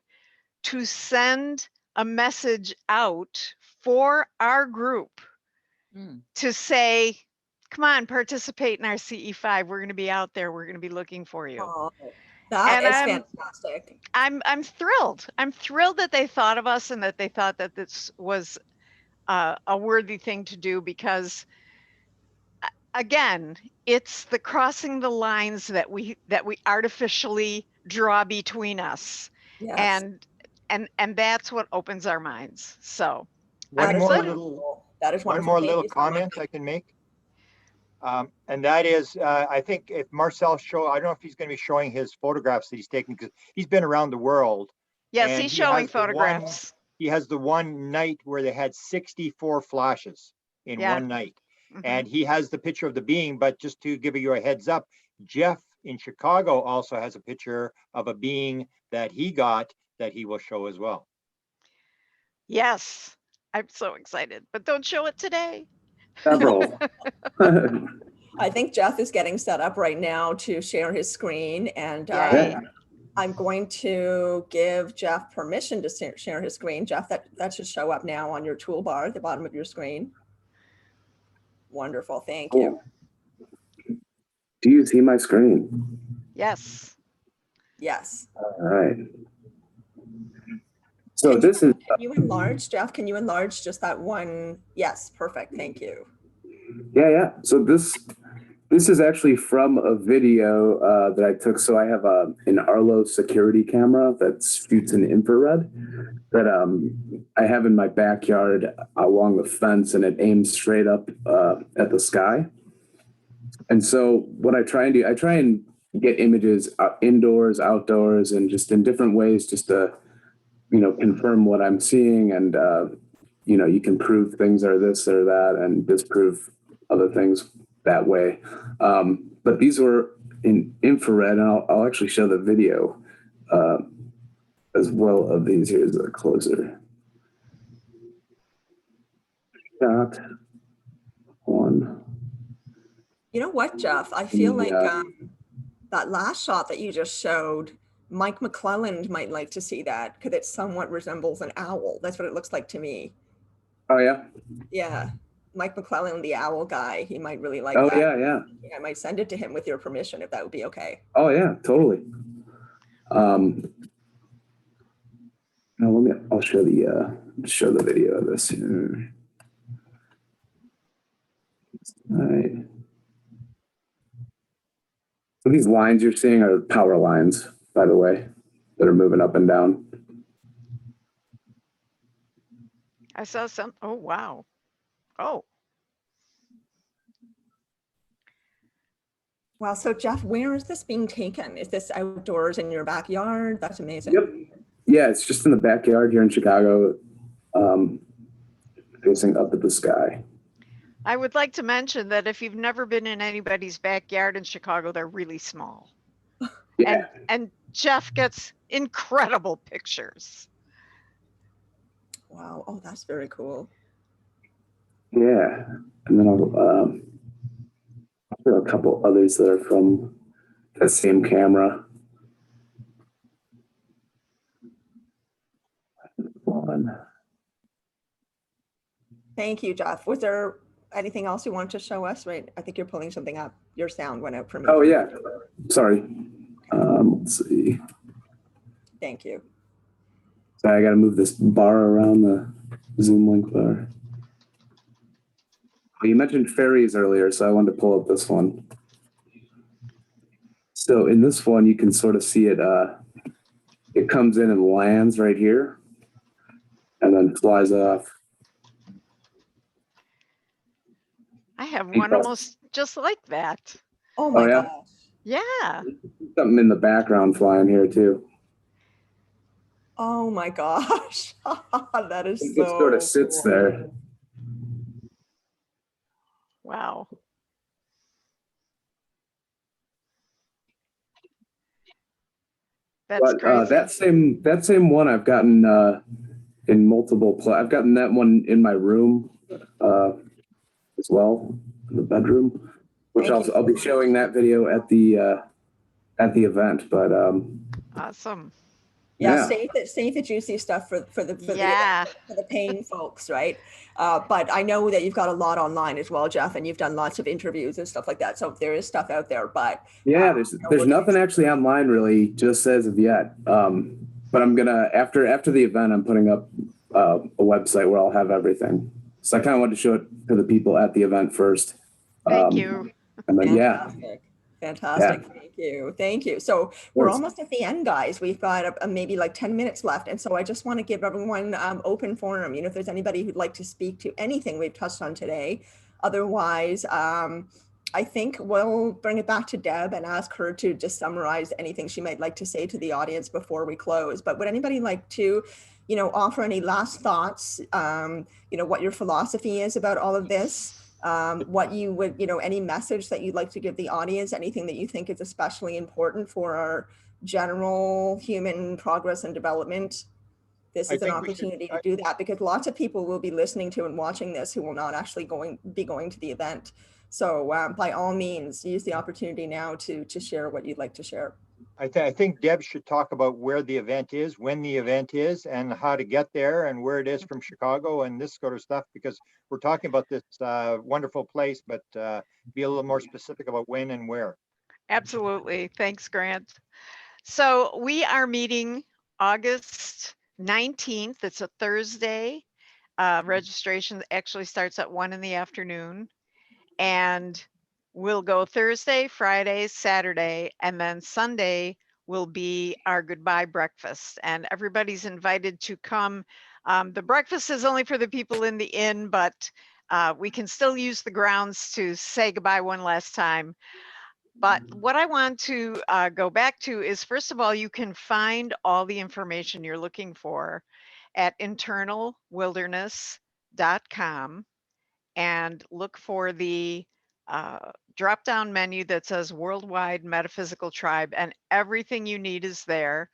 to send a message out for our group to say, come on, participate in our CE5. We're going to be out there. We're going to be looking for you. Oh, that is fantastic. I'm thrilled. I'm thrilled that they thought of us and that they thought that this was a worthy thing to do, because again, it's the crossing the lines that we artificially draw between us. Yes. And that's what opens our minds. So One more little so comment I can make. And that is, I think if Marcel I don't know if he's going to be showing his photographs that he's taken, because he's been around the world. Yes, he's showing photographs. He has the one night where they had 64 flashes in one night. And he has the picture of the being, but just to give you a heads up, Jeff in Chicago also has a picture of a being that he got that he will show as well. Yes, I'm so excited, but don't show it today. Several. I think Jeff is getting set up right now to share his screen, and I'm going to give Jeff permission to share his screen. Jeff, that should show up now on your toolbar at the bottom of your screen. Wonderful, thank you. Do you see my screen? Yes. Yes. All right. So this is. Can you enlarge, Jeff? Can you enlarge just that one? Yes, perfect. Thank you. Yeah. So this is actually from a video that I took. So I have an Arlo security camera that shoots in infrared that I have in my backyard along the fence, and it aims straight up at the sky. And so what I try and do, I try and get images indoors, outdoors, and just in different ways, just to confirm what I'm seeing. And you can prove things are this or that, and disprove other things that way. But these were in infrared, and I'll actually show the video as well of these. Here's a closer shot. One. You know what, Jeff? I feel like that last shot that you just showed, Mike McClelland might like to see that, because it somewhat resembles an owl. That's what it looks like to me. Oh, yeah? Yeah. Mike McClelland, the owl guy, he might really like that. Oh, yeah. I might send it to him with your permission, if that would be okay. Oh, yeah, totally. Now I'll show the video of this here. All right. So these lines you're seeing are power lines, by the way, that are moving up and down. I saw some. Oh, wow. Oh. Wow. So Jeff, where is this being taken? Is this outdoors in your backyard? That's amazing. Yep. Yeah, it's just in the backyard here in Chicago, facing up at the sky. I would like to mention that if you've never been in anybody's backyard in Chicago, they're really small. Yeah. And Jeff gets incredible pictures. Wow. Oh, that's very cool. Yeah. And then I'll show a couple others that are from that same camera. One. Thank you, Jeff. Was there anything else you wanted to show us? Right. I think you're pulling something up. Your sound went out for me. Oh, yeah. Sorry. Let's see. Thank you. Sorry, I got to move this bar around the Zoom link bar. Well, you mentioned ferries earlier, so I wanted to pull up this one. So in this one, you can sort of see it. It comes in and lands right here and then flies off. I have one almost just like that. Oh my yeah? gosh. Yeah. Something in the background flying here too. Oh my gosh. That is It so sort of sits cool. there. Wow. That's But crazy. that same one I've gotten in multiple. I've gotten that one in my room as well, in the bedroom, which I'll be showing that video at the event. But Awesome. Yeah, save the juicy stuff for the paying folks, right? But I know that you've got a lot online as well, Jeff, and you've done lots of interviews and stuff like that. So there is stuff out there, but yeah, there's nothing actually online really, just as of yet. But I'm gonna after the event, I'm putting up a website where I'll have everything. So I kind of wanted to show it to the people at the event first. Thank you. And then Fantastic. Yeah. Thank you. So we're almost at the end, guys. We've got maybe like 10 minutes left. And so I just want to give everyone open forum. You know, if there's anybody who'd like to speak to anything we've touched on today. Otherwise, I think we'll bring it back to Deb and ask her to just summarize anything she might like to say to the audience before we close. But would anybody like to, you know, offer any last thoughts, you know, what your philosophy is about all of this? What you would, you know, any message that you'd like to give the audience, anything that you think is especially important for our general human progress and development. This is an opportunity to do that, because lots of people will be listening to and watching this who will not actually be going to the event. So by all means, use the opportunity now to share what you'd like to share. I think Deb should talk about where the event is, when the event is, and how to get there, and where it is from Chicago and this sort of stuff, because we're talking about this wonderful place, but be a little more specific about when and where. Absolutely. Thanks, Grant. So we are meeting August 19th. It's a Thursday. Registration actually starts at 1 in the afternoon. And we'll go Thursday, Friday, Saturday, and then Sunday will be our goodbye breakfast. And everybody's invited to come. The breakfast is only for the people in the inn, but we can still use the grounds to say goodbye one last time. But what I want to go back to is, first of all, you can find all the information you're looking for at internalwilderness.com and look for the drop down menu that says Worldwide Metaphysical Tribe, and everything you need is there.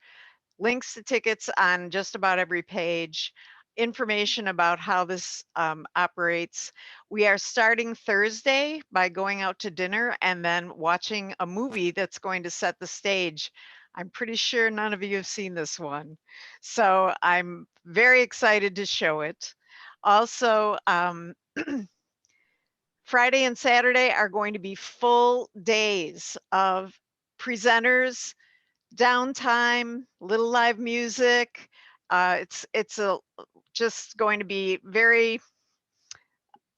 Links to tickets on just about every page, information about how this operates. We are starting Thursday by going out to dinner and then watching a movie that's going to set the stage. I'm pretty sure none of you have seen this one, so I'm very excited to show it. Also, Friday and Saturday are going to be full days of presenters, downtime, little live music. It's just going to be very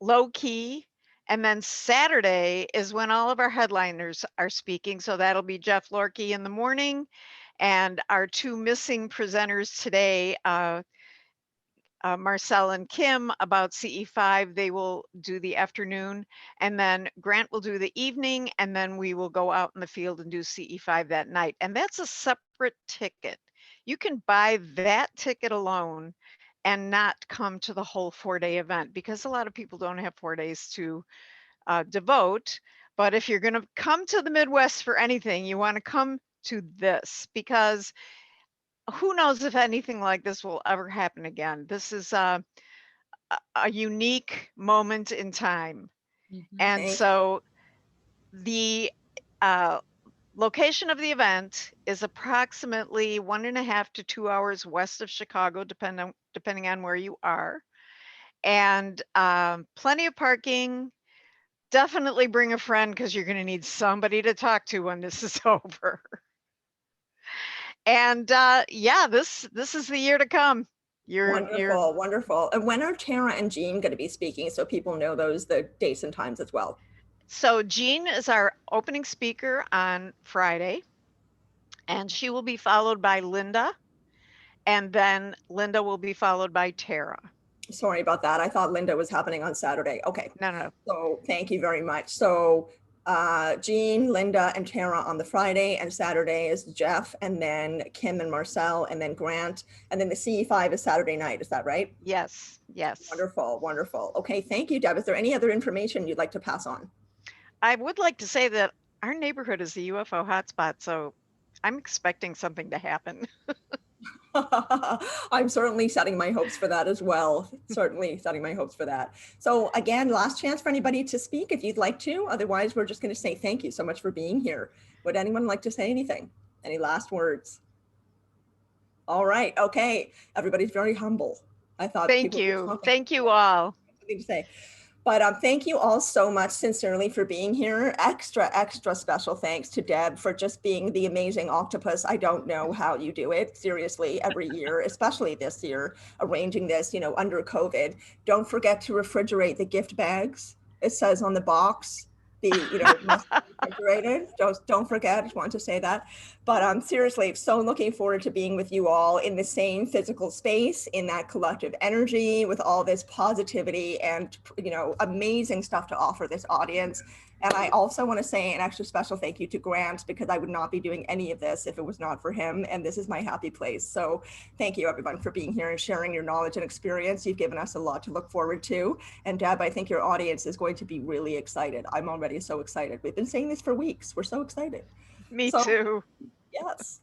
low key. And then Saturday is when all of our headliners are speaking. So that'll be Jeff Lorkey in the morning, and our two missing presenters today, Marcel and Kim, about CE5. They will do the afternoon, and then Grant will do the evening, and then we will go out in the field and do CE5 that night. And that's a separate ticket. You can buy that ticket alone and not come to the whole 4-day event, because a lot of people don't have 4 days to devote. But if you're going to come to the Midwest for anything, you want to come to this, because who knows if anything like this will ever happen again. This is a unique moment in time. And so the location of the event is approximately 1.5 to 2 hours west of Chicago, depending on where you are. And plenty of parking. Definitely bring a friend, because you're going to need somebody to talk to when this is over. And yeah, this is the year to come. Wonderful, wonderful. And when are Tara and Jean going to be speaking, so people know the dates and times as well? So Jean is our opening speaker on Friday, and she will be followed by Linda, and then Linda will be followed by Tara. Sorry about that. I thought Linda was happening on Saturday. Okay. No. So thank you very much. So Jean, Linda, and Tara on the Friday, and Saturday is Jeff, and then Kim and Marcel, and then Grant, and then the CE5 is Saturday night. Is that right? Yes. Wonderful, wonderful. Okay, thank you, Deb. Is there any other information you'd like to pass on? I would like to say that our neighborhood is the UFO hotspot, so I'm expecting something to happen. I'm certainly setting my hopes for that as well. Certainly setting my hopes for that. So again, last chance for anybody to speak if you'd like to. Otherwise, we're just going to say thank you so much for being here. Would anyone like to say anything? Any last words? All right. Okay. Everybody's very humble. I thought. Thank you. Thank you all. Something to say. But thank you all so much sincerely for being here. Extra special thanks to Deb for just being the amazing octopus. I don't know how you do it, seriously, every year, especially this year, arranging this, under COVID. Don't forget to refrigerate the gift bags. It says on the box, must be refrigerated. Don't forget, I just want to say that. But seriously, so looking forward to being with you all in the same physical space, in that collective energy, with all this positivity and, amazing stuff to offer this audience. And I also want to say an extra special thank you to Grant, because I would not be doing any of this if it was not for him. And this is my happy place. So thank you, everyone, for being here and sharing your knowledge and experience. You've given us a lot to look forward to. And Deb, I think your audience is going to be really excited. I'm already so excited. We've been saying this for weeks. We're so excited. Me too. Yes.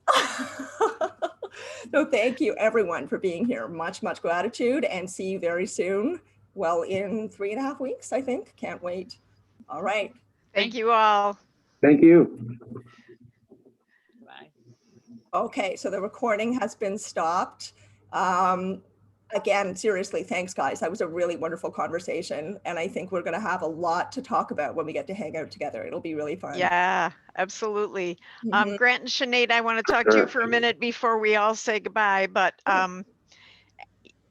No, thank you, everyone, for being here. Much gratitude, and see you very soon. Well, in 3.5 weeks, I think. Can't wait. All right. Thank you all. Thank you. Bye. Okay, so the recording has been stopped. Again, seriously, thanks, guys. That was a really wonderful conversation. And I think we're going to have a lot to talk about when we get to hang out together. It'll be really fun. Yeah, absolutely. Mhm. Grant and Sinead, I want to talk to you for a minute before we all say goodbye, but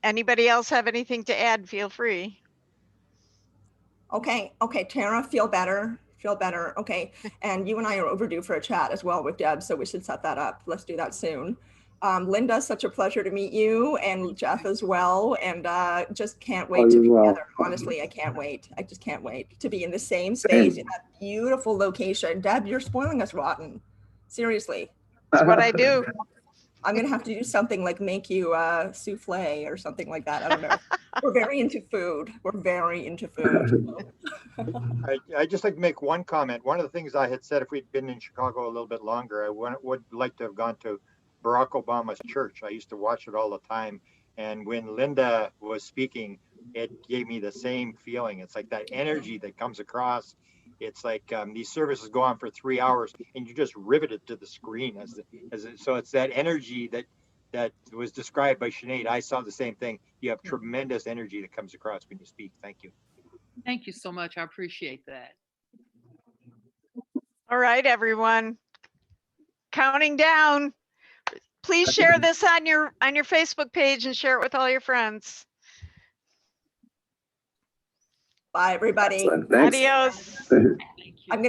anybody else have anything to add? Feel free. Okay, Tara, feel better. Okay, and you and I are overdue for a chat as well with Deb, so we should set that up. Let's do that soon. Linda, such a pleasure to meet you, and Jeff as well, and just can't wait to be together. Honestly, I can't wait. I just can't wait to be in the same space in that beautiful location. Deb, you're spoiling us rotten. Seriously. That's what I do. I'm gonna have to do something like make you souffle or something like that. I don't know. We're very into food. I just like to make one comment. One of the things I had said, if we'd been in Chicago a little bit longer, I would like to have gone to Barack Obama's church. I used to watch it all the time. And when Linda was speaking, it gave me the same feeling. It's like that energy that comes across. It's like these services go on for 3 hours and you just riveted to the screen so it's that energy that was described by Sinead. I saw the same thing. You have tremendous energy that comes across when you speak. Thank you. Thank you so much. I appreciate that. All right, everyone. Counting down. Please share this on your Facebook page and share it with all your friends. Bye, everybody. Thanks. Adios. Thank you. I'm gonna